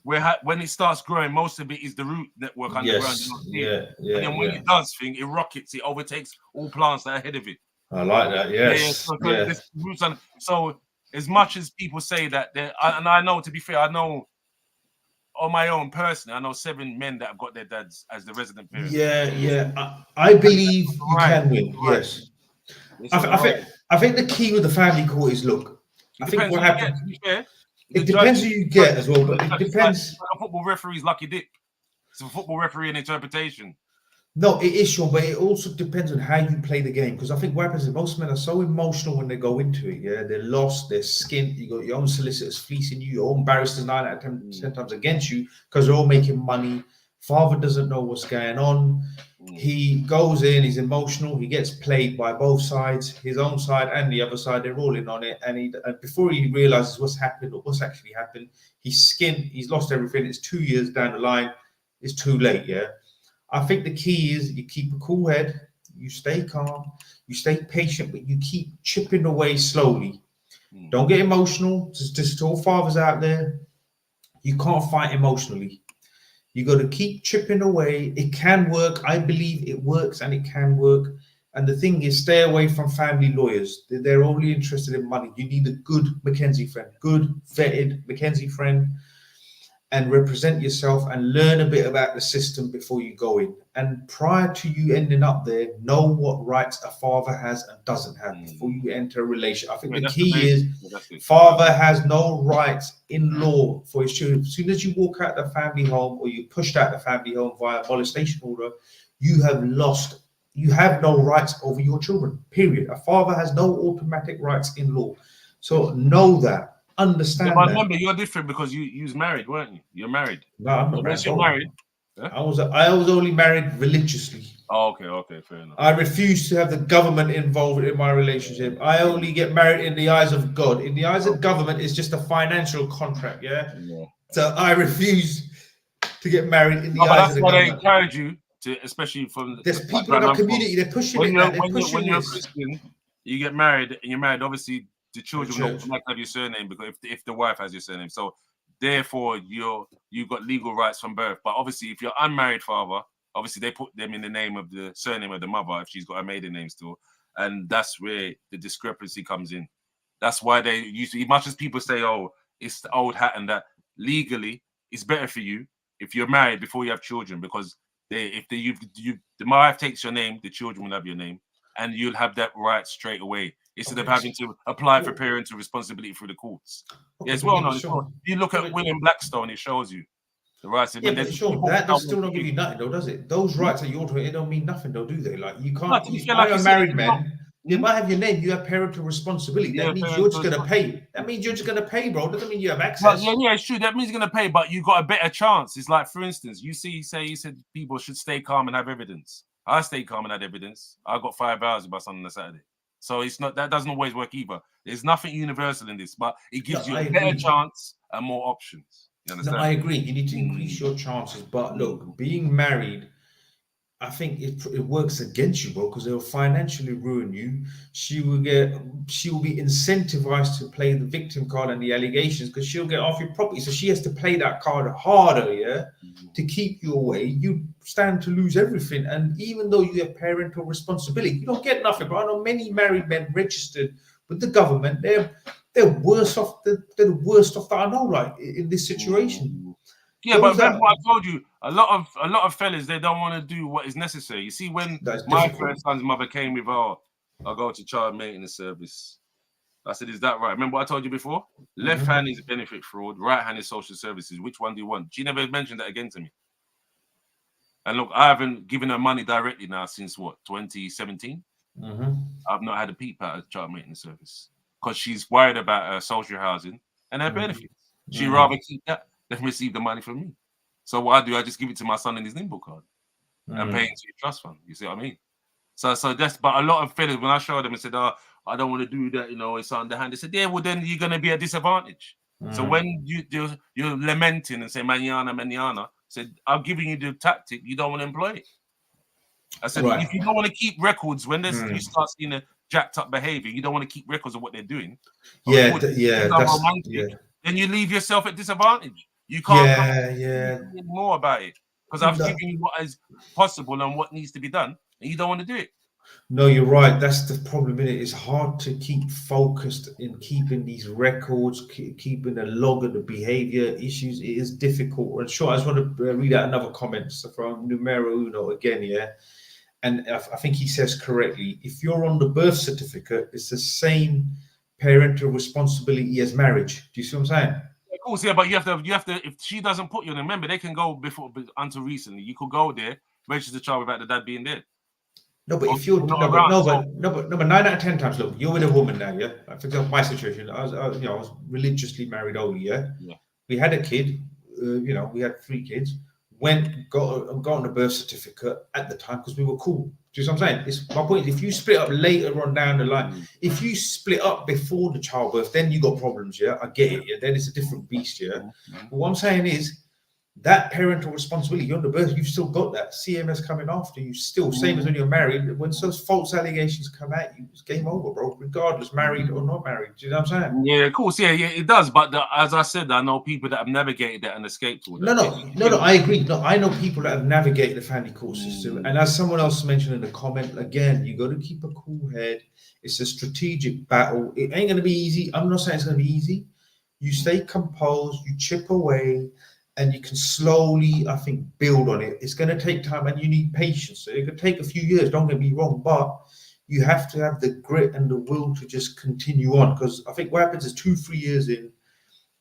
Where when it starts growing, most of it is the root network underground.
Yes,
You don't see it. And then when it does thing, it rockets, it overtakes all plants that are ahead of it.
I like that. Yes.
So as much as people say that, and I know, to be fair, I know on my own personally, I know 7 men that have got their dads as the resident parents.
I believe you can win. Yes. I think the key with the family court is, look, I think what happens.
To be fair,
it depends who you get as well, but it depends.
Like a football referee's lucky dip. It's a football referee and interpretation.
No, it is, Shaun, but it also depends on how you play the game. Because I think what happens is most men are so emotional when they go into it. Yeah, they're lost, they're skint. You got your own solicitors fleecing you, your own barristers 9 out of 10 times against you because they're all making money. Father doesn't know what's going on. He goes in, he's emotional, he gets played by both sides, his own side and the other side. They're all in on it, and before he realizes what's happened or what's actually happened, he's skint, he's lost everything. It's 2 years down the line, it's too late. Yeah, I think the key is you keep a cool head, you stay calm, you stay patient, but you keep chipping away slowly. Don't get emotional. Just to all fathers out there, you can't fight emotionally. You got to keep chipping away. It can work. I believe it works and it can work. And the thing is, stay away from family lawyers. They're only interested in money. You need a good Mackenzie friend, good vetted Mackenzie friend, and represent yourself and learn a bit about the system before you go in. And prior to you ending up there, know what rights a father has and doesn't have before you enter a relationship. I think the key is father has no rights in law for his children. As soon as you walk out the family home or you pushed out the family home via molestation order, you have lost. You have no rights over your children, period. A father has no automatic rights in law. So know that. Understand
but
that.
Remember, you're different because you was married, weren't you? You're married.
No, I'm not married.
You're married.
Huh? I was only married religiously.
Oh, okay, fair enough.
I refuse to have the government involved in my relationship. I only get married in the eyes of God. In the eyes of government, it's just a financial contract. Yeah. So I refuse to get married in the eyes of the government.
That's why they encourage you to, especially from
there's people in our community. They're pushing it.
When you're a Christian, you get married, and you're married. Obviously, the children will automatically have your surname because if the wife has your surname, so therefore you've got legal rights from birth. But obviously, if you're unmarried father, obviously they put them in the name of the surname of the mother if she's got a maiden name still, and that's where the discrepancy comes in. That's why they usually, much as people say, "Oh, it's the old hat," and that legally it's better for you if you're married before you have children because the wife takes your name, the children will have your name, and you'll have that right straight away. Instead of having to apply for parental responsibility through the courts. It's well known. You look at William Blackstone, it shows you the rights.
Yeah, but Shaun, that does still not give you nothing, though, does it? Those rights that you're talking, it don't mean nothing, though, do they? Like you can't. Like a married man, you might have your name. You have parental responsibility. That means you're just going to pay. That means you're just going to pay, bro. Doesn't mean you have access.
Yeah, it's true. That means you're going to pay, but you got a better chance. It's like, for instance, you said people should stay calm and have evidence. I stay calm and had evidence. I got 5 hours about something on a Saturday. So it's not, that doesn't always work either. There's nothing universal in this, but it gives you a better chance and more options. You understand?
No, I agree. You need to increase your chances. But look, being married, I think it works against you, bro, because it will financially ruin you. She will be incentivized to play the victim card and the allegations because she'll get off your property. So she has to play that card harder, yeah, to keep you away. You stand to lose everything. And even though you have parental responsibility, you don't get nothing. But I know many married men registered with the government, they're worse off. They're the worst off that I know, like in this situation.
Yeah, but remember what I told you, a lot of fellas, they don't want to do what is necessary. You see, when my first son's mother came with, I'll go to child maintenance service. I said, is that right? Remember what I told you before? Left hand is benefit fraud, right hand is social services. Which one do you want? She never mentioned that again to me. And look, I haven't given her money directly now since what, 2017? I've not had a peep at a child maintenance service because she's worried about her social housing and her benefits. She'd rather keep that than receive the money from me. So what I do, I just give it to my son in his nimble card and pay into your trust fund. You see what I mean? So that's, but a lot of fellas, when I showed them and said, "Oh, I don't want to do that," it's underhand. They said, "Yeah, well then you're gonna be at disadvantage." So when you're lamenting and say manana, said, "I'm giving you the tactic. You don't want to employ it." I said, if you don't want to keep records when you start seeing a jacked up behavior, you don't want to keep records of what they're doing.
Yeah,
that's romantic. Then you leave yourself at disadvantage. You can't come more about it because I've given you what is possible and what needs to be done, and you don't want to do it.
No, you're right. That's the problem in it. It's hard to keep focused in keeping these records, keeping a log of the behavior issues. It is difficult. And sure, I just want to read out another comment from Numero Uno again, yeah. And I think he says correctly, if you're on the birth certificate, it's the same parental responsibility as marriage. Do you see what I'm saying?
Of course, yeah, but you have to. If she doesn't put you in, remember they can go until recently. You could go there, register the child without the dad being there.
No, but if you're but 9 out of 10 times, look, you're with a woman now, yeah. For example, my situation, I was religiously married only, yeah. We had a kid, we had 3 kids. Got on the birth certificate at the time because we were cool. Do you know what I'm saying? My point is, if you split up later on down the line, if you split up before the childbirth, then you got problems, yeah. I get it, yeah. Then it's a different beast, yeah. But what I'm saying is, that parental responsibility, you're on the birth, you've still got that. CMS coming after you, still same as when you're married. When those false allegations come at you, it's game over, bro. Regardless, married or not married. Do you know what I'm saying?
Yeah, of course, yeah, it does. But as I said, I know people that have navigated that and escaped all that.
No, I agree. No, I know people that have navigated the family court system. And as someone else mentioned in the comment, again, you got to keep a cool head. It's a strategic battle. It ain't going to be easy. I'm not saying it's going to be easy. You stay composed, you chip away, and you can slowly, I think, build on it. It's going to take time and you need patience. So it could take a few years, don't get me wrong, but you have to have the grit and the will to just continue on. Because I think what happens is 2-3 years in,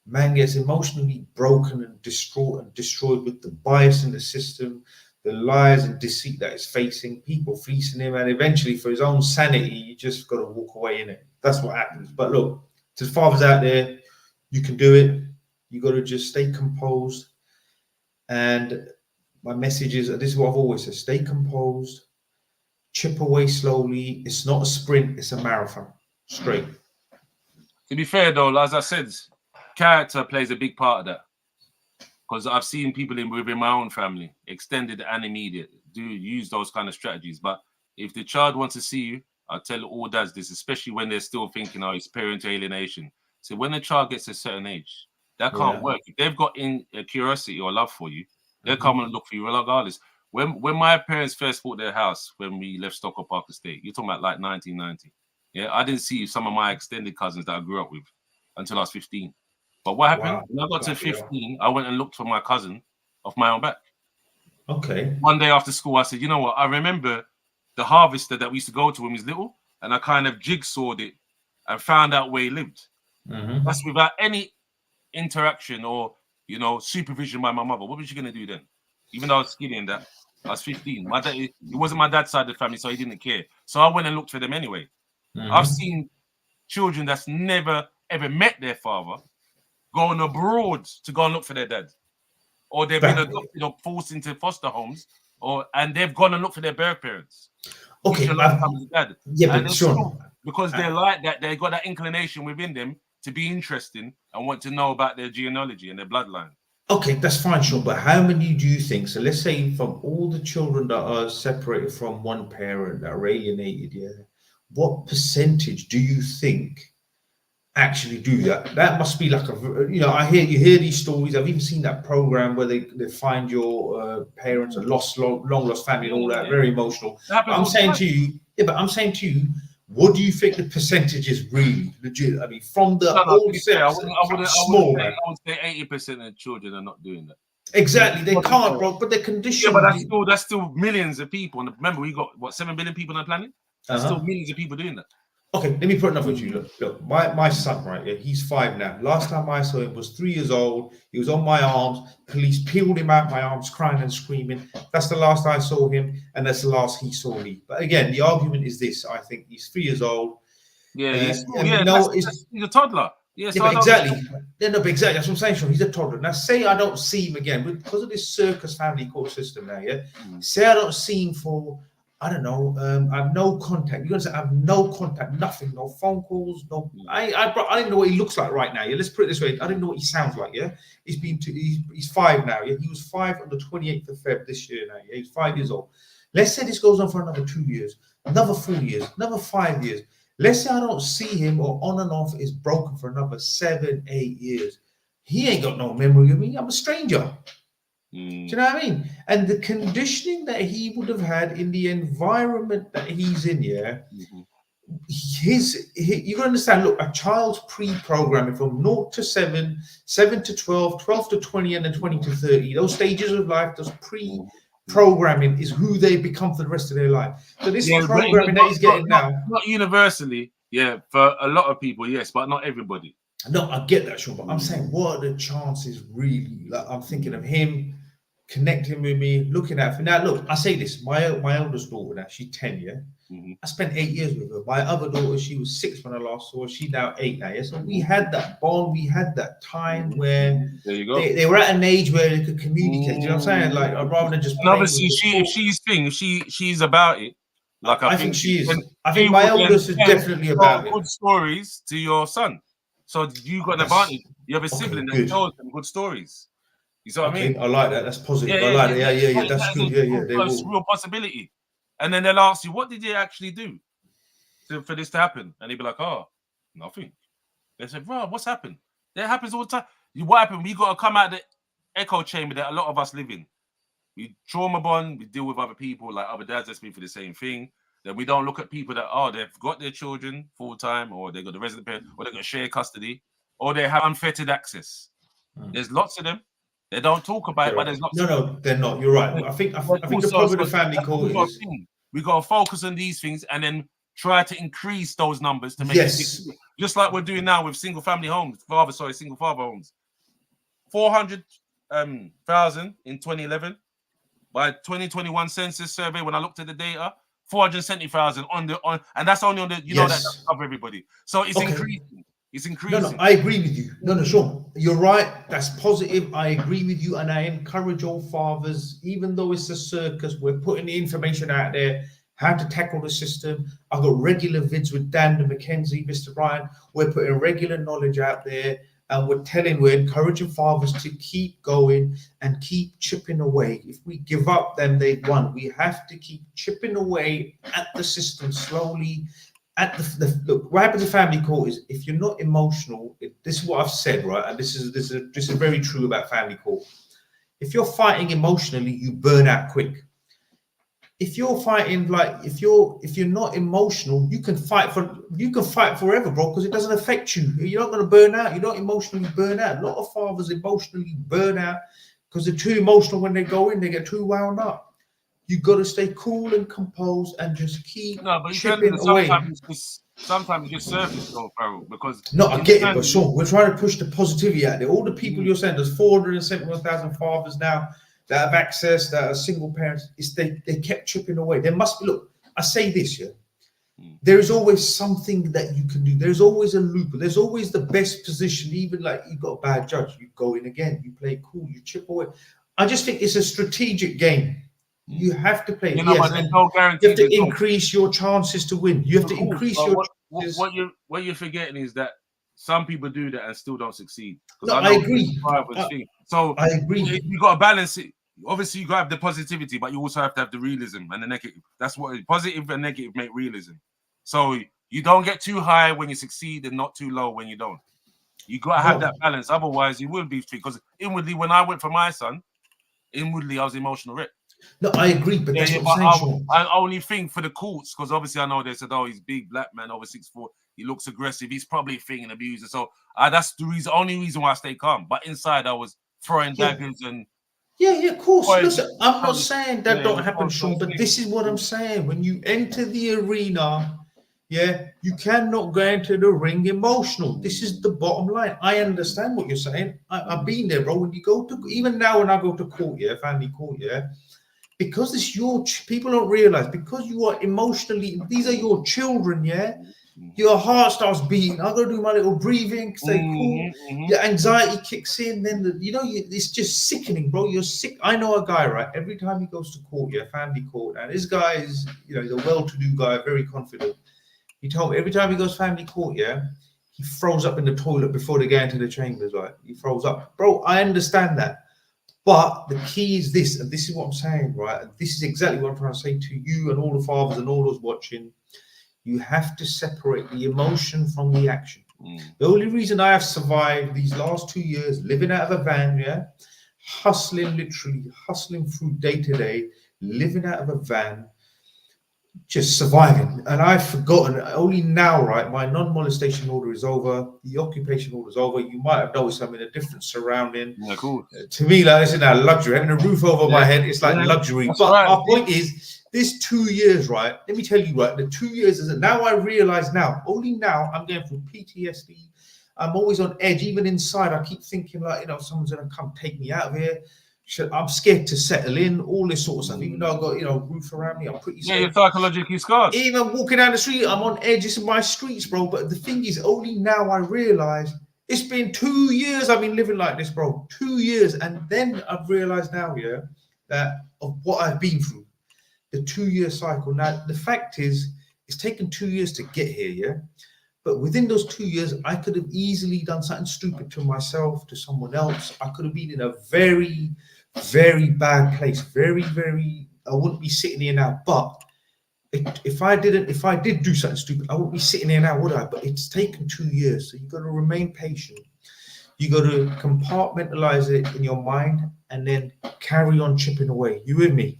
man gets emotionally broken and distraught and destroyed with the bias in the system, the lies and deceit that it's facing, people fleecing him, and eventually for his own sanity, you just got to walk away in it. That's what happens. But look, to the fathers out there, you can do it. You got to just stay composed. And my message is, this is what I've always said, stay composed, chip away slowly. It's not a sprint, it's a marathon. Straight.
To be fair though, as I said, character plays a big part of that. Because I've seen people within my own family, extended and immediate, do use those kind of strategies. But if the child wants to see you, I tell all dads this, especially when they're still thinking, oh, it's parental alienation. So when the child gets a certain age, that can't work. If they've got a curiosity or love for you, they'll come and look for you regardless. When my parents first bought their house, when we left Stockholm Park Estate, you're talking about like 1990. Yeah, I didn't see some of my extended cousins that I grew up with until I was 15. But what happened? When I got to 15, I went and looked for my cousin off my own back.
Okay.
One day after school, I said, you know what? I remember the harvester that we used to go to when we was little, and I kind of jigsawed it and found out where he lived. That's without any interaction or supervision by my mother. What was she going to do then? Even though I was skinny and that, I was 15. My dad, it wasn't my dad's side of the family, so he didn't care. So I went and looked for them anyway. I've seen children that's never ever met their father going abroad to go and look for their dad, or they've been adopted or forced into foster homes, and they've gone and looked for their birth parents.
Okay,
dad.
Yeah, but sure,
because they're like that, they got that inclination within them to be interesting and want to know about their genealogy and their bloodline.
Okay, that's fine, Shaun. But how many do you think? So let's say from all the children that are separated from one parent, that are alienated, what percentage do you think actually do that? That must be like I hear these stories. I've even seen that program where they find your parents, a long lost family, and all that. Very emotional. I'm saying to you, what do you think the percentage is really legit? I mean, from the old sex,
I would say 80% of children are not doing that.
Exactly, they can't, bro. But they're conditioned.
Yeah, but that's still millions of people. And remember, we got 7 billion people on the planet. There's still millions of people doing that.
Okay, let me put another to you. Look, my son, right? Yeah, he's 5 now. Last time I saw him was 3 years old. He was on my arms. Police peeled him out my arms, crying and screaming. That's the last I saw him, and that's the last he saw me. But again, the argument is this: I think he's 3 years old.
Yeah, he's small.
And we
Yeah,
know
he's a toddler. Yeah, so
but
I don't.
exactly. Yeah, no, but exactly. That's what I'm saying, Sean. He's a toddler. Now, say I don't see him again because of this circus family court system now. Yeah. Say I don't see him for, I don't know. I have no contact. You're gonna say I have no contact, nothing, no phone calls, no. I don't even know what he looks like right now. Yeah. Let's put it this way. I don't know what he sounds like. Yeah. He's 5 now. Yeah. He was 5 on the 28th of Feb this year now. Yeah. He's 5 years old. Let's say this goes on for another 2 years, another 4 years, another 5 years. Let's say I don't see him or on and off is broken for another 7, 8 years. He ain't got no memory of me. I'm a stranger. Do you know what I mean? And the conditioning that he would have had in the environment that he's in, yeah, you gotta understand, look, a child's pre-programming from 0 to 7, 7 to 12, 12 to 20, and then 20 to 30, those stages of life, those programming is who they become for the rest of their life. So this programming that he's getting now,
not universally, yeah, for a lot of people, yes, but not everybody.
No, I get that, Shaun, but I'm saying, what are the chances really? Like, I'm thinking of him connecting with me, looking at me. Now, look, I say this: my eldest daughter now, she's 10, yeah. I spent 8 years with her. My other daughter, she was 6 when I last saw her. She's now 8 now. Yeah, so we had that bond. We had that time where
there you go.
They were at an age where they could communicate. You know what I'm saying? Like, rather than just.
And obviously, she's about it. Like
I think she is. I think my eldest is definitely about it.
Good stories to your son. So you got an advantage. You have a sibling that tells them good stories. You see what I mean?
I like that. That's positive. I like that. Yeah. That's good. Yeah.
There's a real possibility. And then they'll ask you, what did you actually do for this to happen? And they'll be like, oh, nothing. They said, bro, what's happened? That happens all the time. What happened? We got to come out of the echo chamber that a lot of us live in. We trauma bond, we deal with other people, like other dads that's been for the same thing. Then we don't look at people that, they've got their children full-time, or they've got the resident parent, or they've got shared custody, or they have unfettered access. There's lots of them. They don't talk about it, but there's lots.
No, they're not. You're right. I think the problem with the family court is
we got to focus on these things and then try to increase those numbers to make it just like we're doing now with single father homes. 400,000 in 2011. By 2021 census survey, when I looked at the data, 470,000 and that's only on the know that doesn't cover everybody. So it's increasing. It's increasing.
No, I agree with you. No, Shaun, you're right. That's positive. I agree with you, and I encourage all fathers, even though it's a circus, we're putting the information out there, how to tackle the system. I've got regular vids with Dan and Mackenzie, Mr. Brian. We're putting regular knowledge out there, and we're encouraging fathers to keep going and keep chipping away. If we give up, then they've won. We have to keep chipping away at the system slowly. Look, what happens in family court is if you're not emotional, this is what I've said, right? And this is very true about family court. If you're fighting emotionally, you burn out quick. If you're fighting if you're not emotional, you can fight forever, bro, because it doesn't affect you. You're not going to burn out. You don't emotionally burn out. A lot of fathers emotionally burn out because they're too emotional when they go in. They get too wound up. You got to stay cool and composed and just keep chipping away.
Sometimes you just surface though, Farrell, because
I get it, but Shaun, we're trying to push the positivity out there. All the people you're saying, there's 471,000 fathers now that have access, that are single parents. They kept chipping away. There must be. Look, I say this, there is always something that you can do. There's always a loop. There's always the best position. Even like you got a bad judge, you go in again. You play cool. You chip away. I just think it's a strategic game. You have to play.
But there's no guarantee.
You have to increase your chances to win. You have to increase your chances.
What you're forgetting is that some people do that and still don't succeed.
I agree.
So
I agree.
You got to balance it. Obviously, you got to have the positivity, but you also have to have the realism and the negative. That's what positive and negative make realism. So you don't get too high when you succeed and not too low when you don't. You got to have that balance. Otherwise, you will be free. Because inwardly, when I went for my son, I was emotional wreck.
No, I agree, but that's what I'm saying.
I only think for the courts, because obviously I know they said, he's big, black man, over 6'4", he looks aggressive, he's probably thinking abuser. So that's the only reason why I stay calm. But inside, I was throwing daggers and.
Yeah, of course. Listen, I'm not saying that don't happen, Shaun, but this is what I'm saying. When you enter the arena, Yeah, you cannot go into the ring emotional. This is the bottom line. I understand what you're saying. I've been there, bro. When you go to, even now when I go to court, yeah, family court, yeah, because it's your people don't realize, because you are emotionally, these are your children, yeah. Your heart starts beating. I go do my little breathing, stay cool. Your anxiety kicks in. Then it's just sickening, bro. You're sick. I know a guy, right? Every time he goes to court, yeah, family court, and this guy is, he's a well-to-do guy, very confident. He told me every time he goes family court, yeah, he throws up in the toilet before they get into the chambers. Like, he throws up, bro. I understand that, but the key is this, and this is what I'm saying, right? And this is exactly what I'm trying to say to you and all the fathers and all those watching. You have to separate the emotion from the action. The only reason I have survived these last 2 years living out of a van, yeah, literally hustling through day to day, living out of a van, just surviving. And I've forgotten only now, right? My non-molestation order is over, the occupation order is over. You might have noticed I'm in a different surrounding.
Yeah, cool.
To me, like, it's now luxury. Having a roof over my head, it's like luxury. But right. Our point is, this 2 years, right? Let me tell you, right? The 2 years is now I realize now, only now I'm going through PTSD. I'm always on edge, even inside. I keep thinking, like, someone's gonna come take me out of here. I'm scared to settle in, all this sort of stuff. Even though I've got, roof around me, I'm pretty safe.
Yeah, you're psychologically scarred.
Even walking down the street, I'm on edge. This is my streets, bro. But the thing is, only now I realize it's been 2 years I've been living like this, bro. 2 years. And then I've realized now, yeah, that of what I've been through, the 2 year cycle. Now, the fact is, it's taken 2 years to get here, yeah? But within those 2 years, I could have easily done something stupid to myself, to someone else. I could have been in a very, very bad place. Very, very, I wouldn't be sitting here now. But if I did do something stupid, I wouldn't be sitting here now, would I? But it's taken 2 years. So you've got to remain patient. You got to compartmentalize it in your mind and then carry on chipping away. You with me?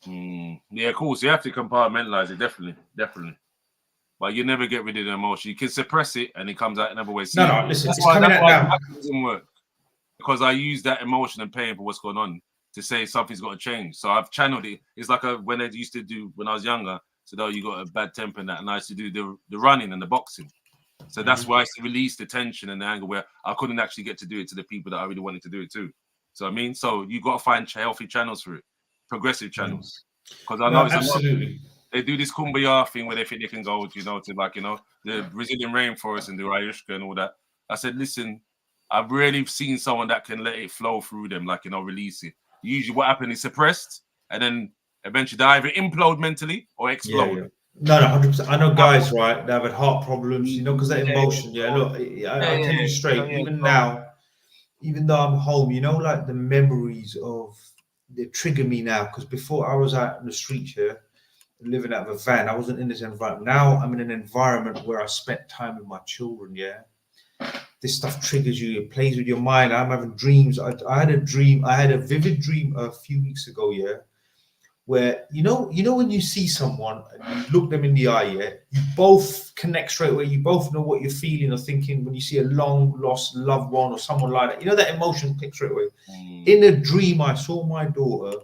Yeah, of course. You have to compartmentalize it. Definitely. But you never get rid of the emotion. You can suppress it and it comes out another way. See,
no, listen, it's coming out now.
That doesn't work. Because I use that emotion and pain for what's going on to say something's got to change. So I've channeled it. It's like when I used to do when I was younger. So though you got a bad temper and that, and I used to do the running and the boxing. So that's why I used to release the tension and the anger where I couldn't actually get to do it to the people that I really wanted to do it to. So I mean, so you got to find healthy channels for it, progressive channels. Because I know it's
absolutely.
They do this kumbaya thing where they think they can go, to like, the Brazilian rainforest and the Ayushka and all that. I said, listen, I've rarely seen someone that can let it flow through them, like, release it. Usually what happens is suppressed and then eventually they either implode mentally or explode.
Yeah. No, 100%. I know guys, right, they have had heart problems, because that emotion. Yeah, look, I'll tell you straight, even now, even though I'm home, like the memories they trigger me now, because before I was out in the streets here, living out of a van, I wasn't in this environment. Now I'm in an environment where I spent time with my children, yeah. This stuff triggers you, it plays with your mind. I'm having dreams. I had a vivid dream a few weeks ago, yeah, where when you see someone and you look them in the eye, yeah, you both connect straight away. You both know what you're feeling or thinking when you see a long lost loved one or someone like that. That emotion clicks straight away. In a dream, I saw my daughter,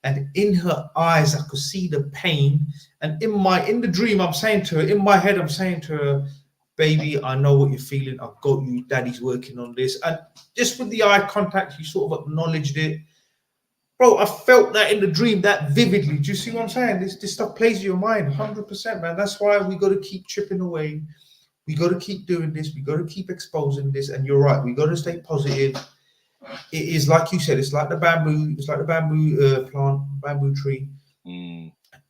and in her eyes, I could see the pain. And in the dream, I'm saying to her, in my head, I'm saying to her, baby, I know what you're feeling. I've got you. Daddy's working on this. And just with the eye contact, you sort of acknowledged it. Bro, I felt that in the dream that vividly. Do you see what I'm saying? This stuff plays your mind 100%, man. That's why we got to keep chipping away. We got to keep doing this. We got to keep exposing this. And you're right. We got to stay positive. It is like you said. It's like the bamboo. It's like the bamboo plant, bamboo tree.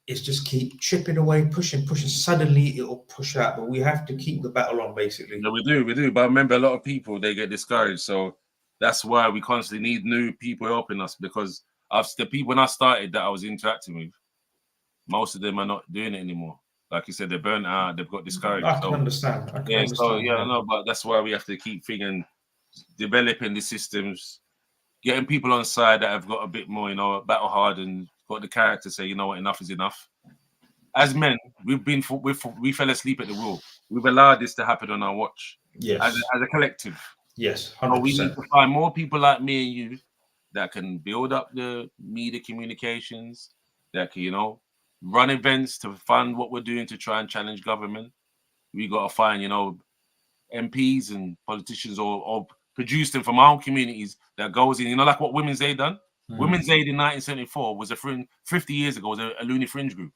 It's just keep chipping away, pushing. Suddenly it'll push out. But we have to keep the battle on, basically.
No, we do. But remember, a lot of people, they get discouraged. So that's why we constantly need new people helping us, because the people when I started that I was interacting with, most of them are not doing it anymore. Like you said, they're burnt out, they've got discouraged.
I can understand.
But that's why we have to keep thinking, developing the systems, getting people on side that have got a bit more, battle hardened, got the character to say, what, enough is enough. As men, we fell asleep at the wheel. We've allowed this to happen on our watch.
Yes.
As a collective.
Yes, 100%.
So we need to find more people like me and you that can build up the media communications, that can, run events to fund what we're doing to try and challenge government. We got to find, MPs and politicians or produce them from our own communities that goes in, like what Women's Aid done. Women's Aid in 1974 was 50 years ago, was a loony fringe group.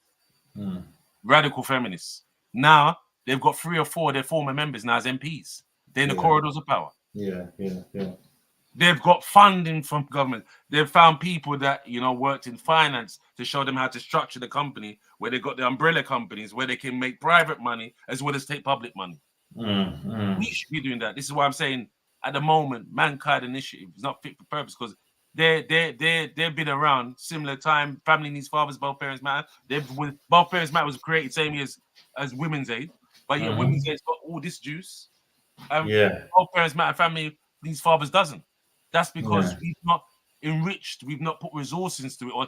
Radical feminists. Now they've got 3 or 4 of their former members now as MPs. They're in the corridors of power.
Yeah.
They've got funding from government. They've found people that, worked in finance to show them how to structure the company, where they've got the umbrella companies, where they can make private money as well as take public money. We should be doing that. This is why I'm saying at the moment, Mankind Initiative is not fit for purpose because they've been around similar time. Family Needs Fathers, Both Parents Matter. Both Parents Matter was created same year as Women's Aid, but yeah, Women's Aid's got all this juice. Both Parents Matter, Family Needs Fathers doesn't. That's because we've not enriched, we've not put resources into it or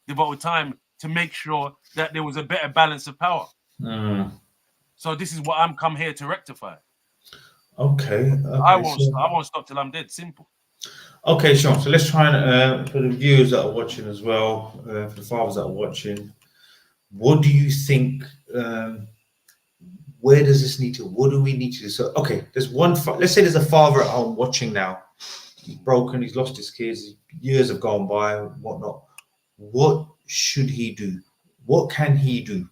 devoted time to make sure that there was a better balance of power. So this is what I'm come here to rectify.
Okay.
I won't stop till I'm dead. Simple.
Okay, Shaun. So let's try and for the viewers that are watching as well, for the fathers that are watching, what do you think? Where does this need to? What do we need to do? So, okay, there's one. Let's say there's a father at home watching now. He's broken. He's lost his kids. Years have gone by. Whatnot. What should he do? What can he do?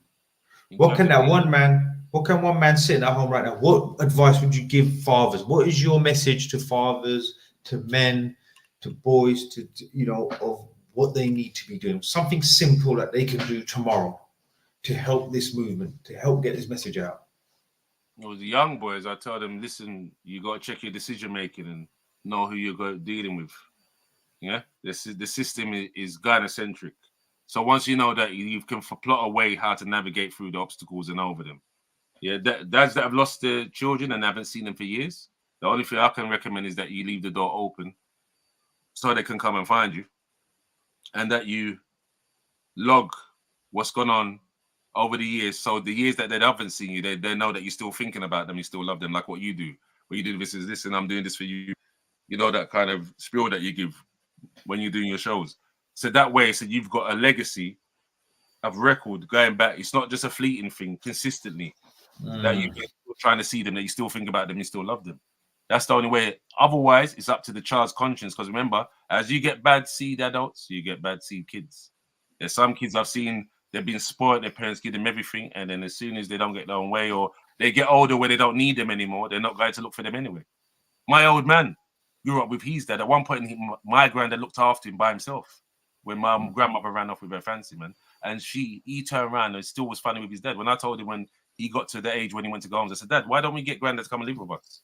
What can one man sitting at home right now? What advice would you give fathers? What is your message to fathers, to men, to boys, to of what they need to be doing? Something simple that they can do tomorrow to help this movement, to help get this message out.
Well, the young boys, I tell them, listen, you got to check your decision making and know who you're dealing with. Yeah, the system is gynocentric. So once you know that, you can plot a way how to navigate through the obstacles and over them. Yeah, dads that have lost their children and haven't seen them for years, the only thing I can recommend is that you leave the door open so they can come and find you, and that you log what's gone on over the years. So the years that they haven't seen you, they know that you're still thinking about them, you still love them, like what you do. What you do, this is this, and I'm doing this for you. You know, that kind of spiel that you give when you're doing your shows. So that way, so you've got a legacy of record going back. It's not just a fleeting thing, consistently that you're trying to see them, that you still think about them, you still love them. That's the only way. Otherwise, it's up to the child's conscience. Because remember, as you get bad seed adults, you get bad seed kids. There's some kids I've seen, they've been spoiled, their parents give them everything, and then as soon as they don't get their own way or they get older where they don't need them anymore, they're not going to look for them anyway. My old man grew up with his dad. At one point, my granddad looked after him by himself when my grandmother ran off with her fancy man, and he turned around and still was funny with his dad. When I told him when he got to the age when he went to go home, I said, Dad, why don't we get granddad to come and live with us?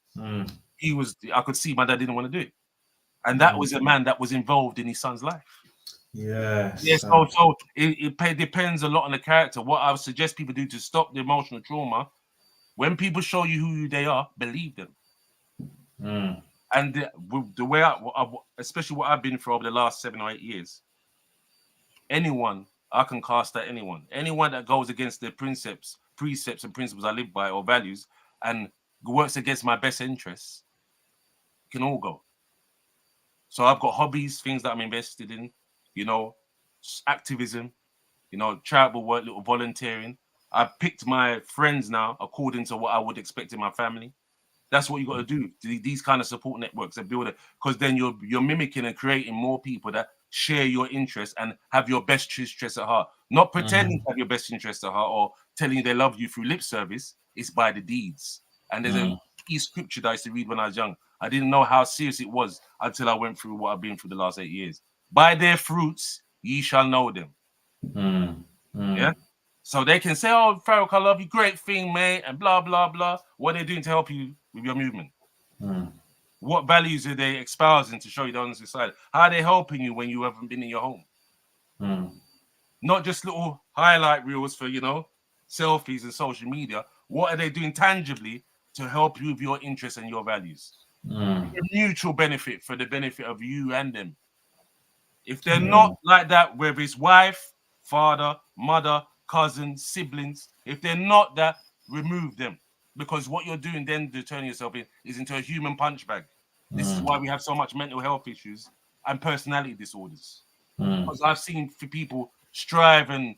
I could see my dad didn't want to do it. And that was a man that was involved in his son's life.
Yes.
So it depends a lot on the character. What I would suggest people do to stop the emotional trauma, when people show you who they are, believe them. And the way especially what I've been through over the last 7 or 8 years, anyone, I can cast at anyone. Anyone that goes against the precepts and principles I live by or values and works against my best interests can all go. So I've got hobbies, things that I'm invested in, activism, charitable work, little volunteering. I've picked my friends now according to what I would expect in my family. That's what you got to do. These kind of support networks and build it, because then you're mimicking and creating more people that share your interests and have your best interests at heart. Not pretending to have your best interests at heart or telling you they love you through lip service. It's by the deeds. And there's a key scripture that I used to read when I was young. I didn't know how serious it was until I went through what I've been through the last 8 years. By their fruits, ye shall know them. Yeah. So they can say, "Oh, Farrell, I love you, great thing, mate," and blah blah blah. What are they doing to help you with your movement? What values are they espousing to show you the honest side? How are they helping you when you haven't been in your home? Not just little highlight reels for selfies and social media. What are they doing tangibly to help you with your interests and your values? A mutual benefit for the benefit of you and them. If they're not like that, whether it's wife, father, mother, cousin, siblings, if they're not that, remove them. Because what you're doing then to turn yourself is into a human punch bag. This is why we have so much mental health issues and personality disorders. Because I've seen people strive and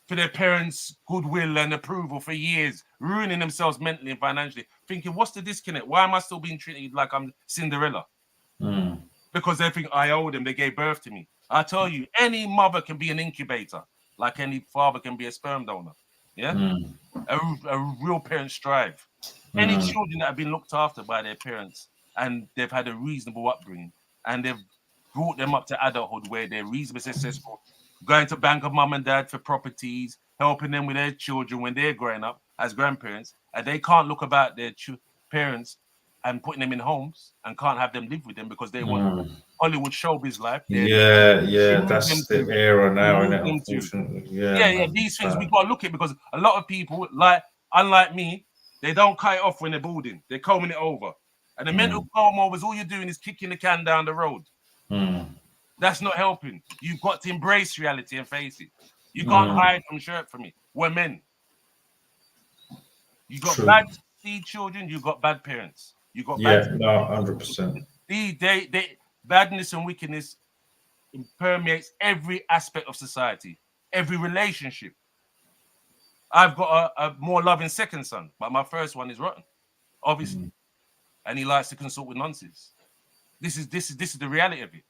for their parents' goodwill and approval for years, ruining themselves mentally and financially, thinking, what's the disconnect? Why am I still being treated like I'm Cinderella? Because they think I owe them, they gave birth to me. I tell you, any mother can be an incubator, like any father can be a sperm donor. Yeah? A real parent strive. Any children that have been looked after by their parents and they've had a reasonable upbringing and they've brought them up to adulthood where they're reasonably successful, going to bank of mum and dad for properties, helping them with their children when they're growing up as grandparents, and they can't look about their parents and putting them in homes and can't have them live with them because they want Hollywood showbiz life.
That's the era now, isn't it? Unfortunately,
yeah. These things we got to look at because a lot of people, unlike me, they don't cut it off when they're boarding. They're combing it over, and the mental comb over is all you're doing is kicking the can down the road. That's not helping. You've got to embrace reality and face it. You can't hide from shirt from it. We're men. You got bad seed children. You got bad parents. You got bad.
100%.
They badness and wickedness permeates every aspect of society, every relationship. I've got a more loving second son, but my first one is rotten, obviously, and he likes to consult with nonsense. This is the reality of it.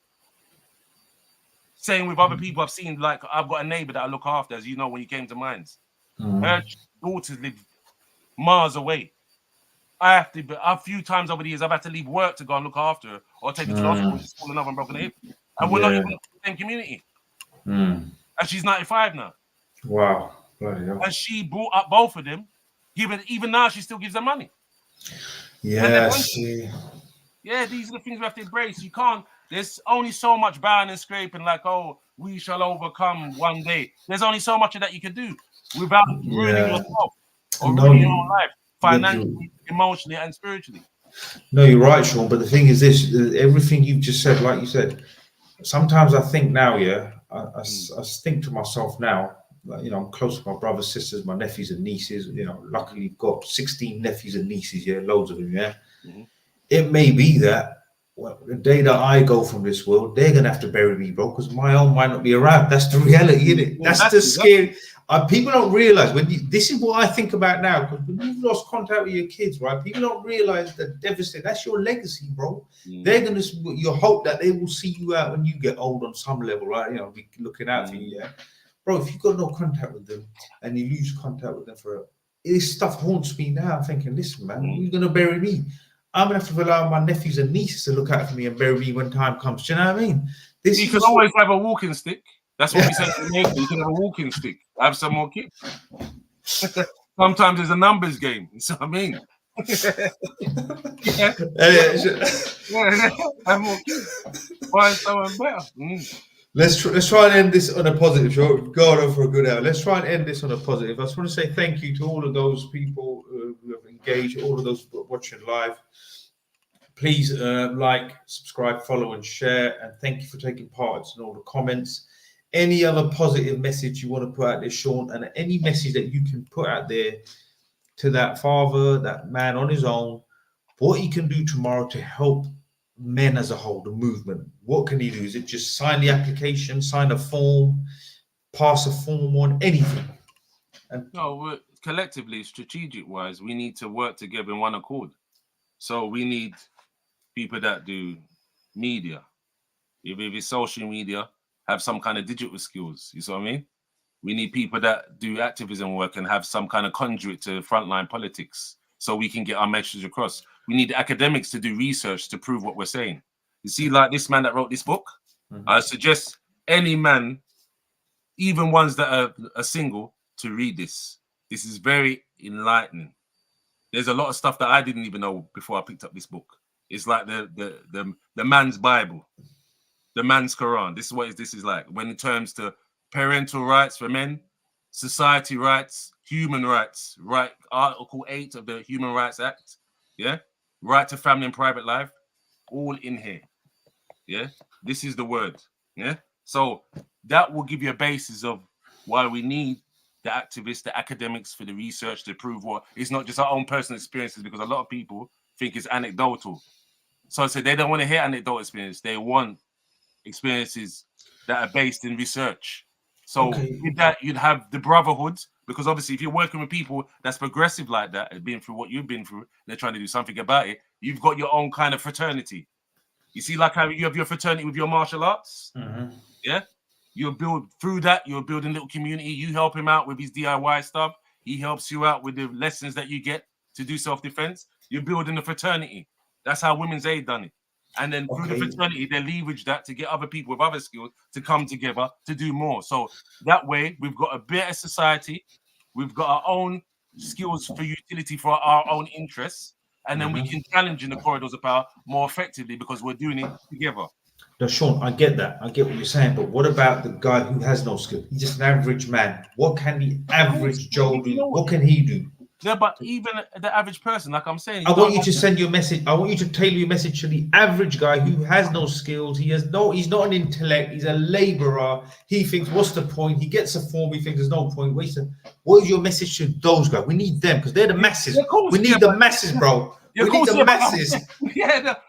Same with other people I've seen. Like I've got a neighbor that I look after, as you know, when you came to Mines. Her daughters live miles away. I have to, but a few times over the years, I've had to leave work to go and look after her or take her to the hospital. She's fallen over and broken her hip, and we're not even in the same community. And she's 95 now.
Wow, bloody hell.
And she brought up both of them. Even now, she still gives them money.
Yeah,
yeah, these are the things we have to embrace. You can't. There's only so much bowing and scraping, like, oh, we shall overcome one day. There's only so much of that you can do without ruining yourself or ruining your own life, financially, emotionally, and spiritually.
No, you're right, Shaun. But the thing is this, everything you've just said, like you said, sometimes I think now, I think to myself now, like, I'm close to my brothers, sisters, my nephews and nieces. Luckily I've got 16 nephews and nieces, loads of them, It may be that the day that I go from this world, they're gonna have to bury me, bro, because my own might not be around. That's the reality, isn't it? That's the scary. People don't realize this is what I think about now, because when you've lost contact with your kids, right? People don't realize the devastating. That's your legacy, bro. They're gonna. You hope that they will see you out when you get old on some level, right? Be looking out for you, bro. If you've got no contact with them and you lose contact with them forever, this stuff haunts me now. I'm thinking, listen, man, who's gonna bury me? I'm gonna have to rely on my nephews and nieces to look out for me and bury me when time comes. Do you know what I mean?
You can always have a walking stick. That's what we say in Jamaica. You can have a walking stick. Have some more kids. Sometimes there's a numbers game. You know what I mean? Have more kids. Find someone better.
Let's try and end this on a positive. Sure, we've gone on for a good hour. Let's try and end this on a positive. I just want to say thank you to all of those people who have engaged, all of those watching live. Please like, subscribe, follow, and share. And thank you for taking part in all the comments. Any other positive message you want to put out there, Shaun, and any message that you can put out there to that father, that man on his own, what he can do tomorrow to help men as a whole, the movement. What can he do? Is it just sign the application, sign a form, pass a form on, anything?
No, collectively, strategic-wise, we need to work together in one accord. So we need people that do media. If it's social media, have some kind of digital skills. You see what I mean? We need people that do activism work and have some kind of conduit to frontline politics so we can get our message across. We need academics to do research to prove what we're saying. You see, like this man that wrote this book, I suggest any man, even ones that are single, to read this. This is very enlightening. There's a lot of stuff that I didn't even know before I picked up this book. It's like the man's Bible, the man's Quran. This is what this is like when it comes to parental rights for men, society rights, human rights, right? Article 8 of the Human Rights Act, right to family and private life, all in here, This is the word, So that will give you a basis of why we need the activists, the academics for the research to prove what it's not just our own personal experiences, because a lot of people think it's anecdotal. So I say they don't want to hear anecdotal experience. They want experiences that are based in research. So with that, you'd have the brotherhood, because obviously if you're working with people that's progressive like that, and been through what you've been through, they're trying to do something about it, you've got your own kind of fraternity. You see, like how you have your fraternity with your martial arts? Yeah? You'll build through that, you're building a little community. You help him out with his DIY stuff. He helps you out with the lessons that you get to do self-defense. You're building a fraternity. That's how Women's Aid done it. And then through the fraternity, they leverage that to get other people with other skills to come together to do more. So that way, we've got a better society. We've got our own skills for utility for our own interests. And then we can challenge in the corridors of power more effectively because we're doing it together.
Now, Shaun, I get that. I get what you're saying. But what about the guy who has no skill? He's just an average man. What can the average Joe do? What can he do?
Yeah, but even the average person, like I'm saying,
I want you to send your message. I want you to tailor your message to the average guy who has no skills. He's not an intellect. He's a laborer. He thinks, what's the point? He gets a form. He thinks there's no point. What is your message to those guys? We need them because they're the masses. We need the masses, bro. We need the masses.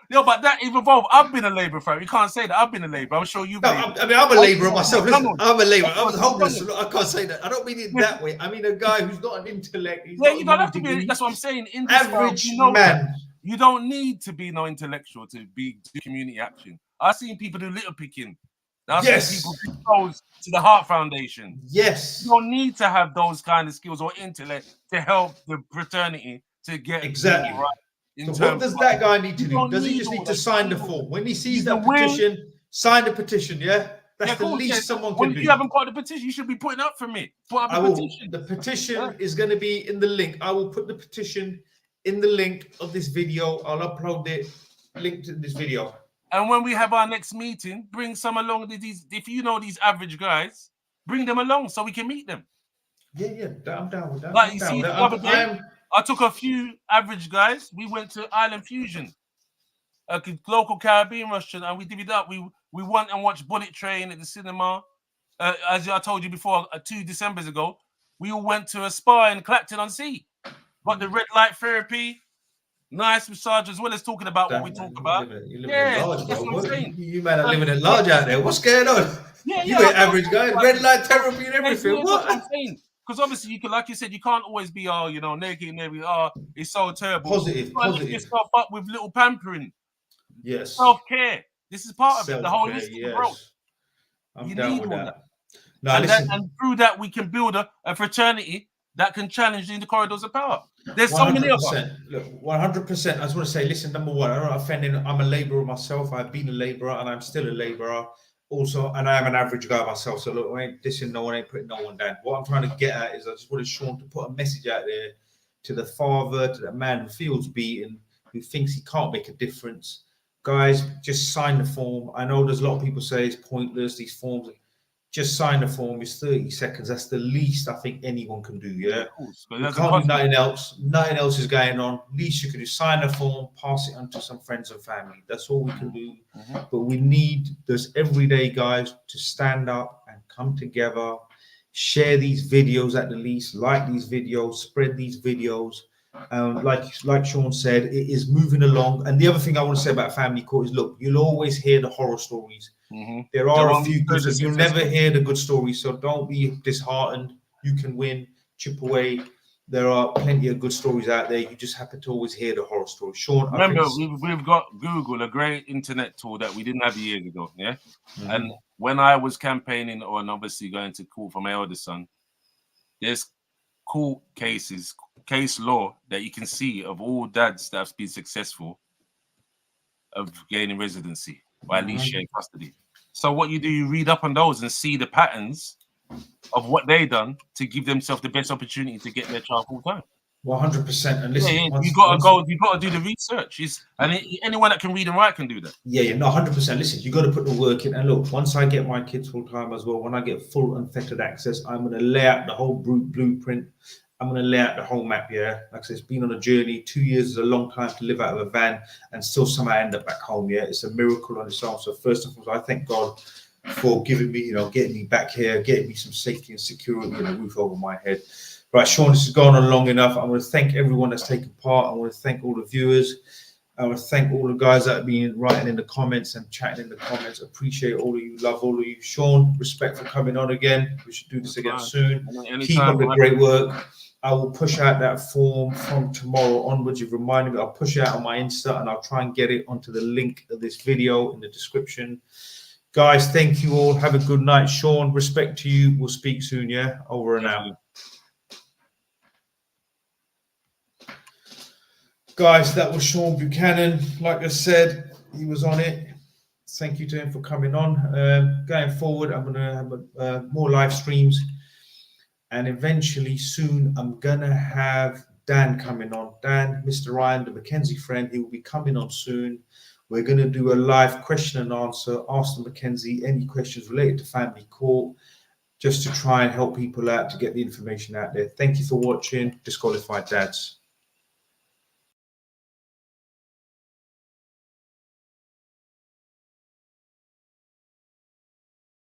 But that even evolved. I've been a labourer, fam. You can't say that. I've been a labourer. I'm sure you've been.
I mean, I'm a labourer myself. Listen, I'm a labourer. I was homeless. I can't say that. I don't mean it that way. I mean a guy who's not an intellect.
You don't have to be. That's what I'm saying.
Average man.
You don't need to be no intellectual to do community action. I've seen people do litter picking. I've seen people do those to the Heart Foundation.
Yes.
You don't need to have those kind of skills or intellect to help the fraternity to get
exactly
right.
So what does that guy need to do? Does he just need to sign the form? When he sees that petition, sign the petition, yeah? That's the least someone can do.
When you haven't got the petition, you should be putting up for me. Put up the petition.
The petition is going to be in the link. I will put the petition in the link of this video. I'll upload it, link to this video.
And when we have our next meeting, bring some along. If you know these average guys, bring them along so we can meet them.
Yeah, I'm down with that.
Like you see, the other day, I took a few average guys. We went to Island Fusion, a local Caribbean restaurant, and we divvied up. We went and watched Bullet Train at the cinema. As I told you before, 2 Decembers ago, we all went to a spa in Clacton-on-Sea. Got the red light therapy, nice massage, as well as talking about what we talk about.
That's what I'm saying. You man are living at large out there. What's going on? You ain't average guy. Red light therapy and everything. What I'm saying?
Because obviously, you can, like you said, you can't always be naked and everything. It's so terrible.
Positive.
Lift yourself up with little pampering.
Yes.
Self-care. This is part of it. The whole holistic growth.
I'm down with that.
And through that, we can build a fraternity that can challenge in the corridors of power. There's so many of us.
Look, 100%. I just want to say, listen, number one, I'm not offending. I'm a labourer myself. I've been a labourer and I'm still a labourer. Also, and I am an average guy myself, so look, I ain't dissing no one, ain't putting no one down. What I'm trying to get at is I just wanted Shaun to put a message out there to the father, to the man who feels beaten, who thinks he can't make a difference. Guys, just sign the form. I know there's a lot of people say it's pointless, these forms. Just sign the form. It's 30 seconds. That's the least I think anyone can do, yeah? You can't do nothing else. Nothing else is going on. Least you can do, sign the form, pass it on to some friends and family. That's all we can do. But we need those everyday guys to stand up and come together, share these videos at the least, like these videos, spread these videos. Like Shaun said, it is moving along. And the other thing I want to say about family court is, look, you'll always hear the horror stories. There are a few good, you'll never hear the good stories, so don't be disheartened. You can win, chip away. There are plenty of good stories out there. You just happen to always hear the horror stories. Shaun,
remember, we've got Google, a great internet tool that we didn't have years ago, yeah? And when I was campaigning and obviously going to court for my eldest son, there's court cases, case law that you can see of all dads that have been successful of gaining residency, or at least sharing custody. So what you do, you read up on those and see the patterns of what they done to give themselves the best opportunity to get their child full time.
100%. And listen,
you got to do the research. Anyone that can read and write can do that.
No, 100%. Listen, you got to put the work in. And look, once I get my kids full time as well, when I get full unfettered access, I'm going to lay out the whole blueprint. I'm going to lay out the whole map, yeah? Like I said, it's been on a journey. 2 years is a long time to live out of a van and still somehow end up back home, yeah? It's a miracle on its own. So first and foremost, I thank God for giving me, getting me back here, getting me some safety and security and a roof over my head. Right, Shaun, this has gone on long enough. I want to thank everyone that's taken part. I want to thank all the viewers. I want to thank all the guys that have been writing in the comments and chatting in the comments. Appreciate all of you. Love all of you. Shaun, respect for coming on again. We should do this again soon. Keep up the great work. I will push out that form from tomorrow onwards. You've reminded me. I'll push it out on my Insta and I'll try and get it onto the link of this video in the description. Guys, thank you all. Have a good night. Shaun, respect to you. We'll speak soon, yeah? Over and out. Guys, that was Shaun Buchanan. Like I said, he was on it. Thank you to him for coming on. Going forward, I'm going to have more live streams. And eventually, soon, I'm going to have Dan coming on. Dan, Mr. Ryan, the Mackenzie friend, he will be coming on soon. We're going to do a live question and answer. Ask the Mackenzie any questions related to family court, just to try and help people out to get the information out there. Thank you for watching Disqualified Dads.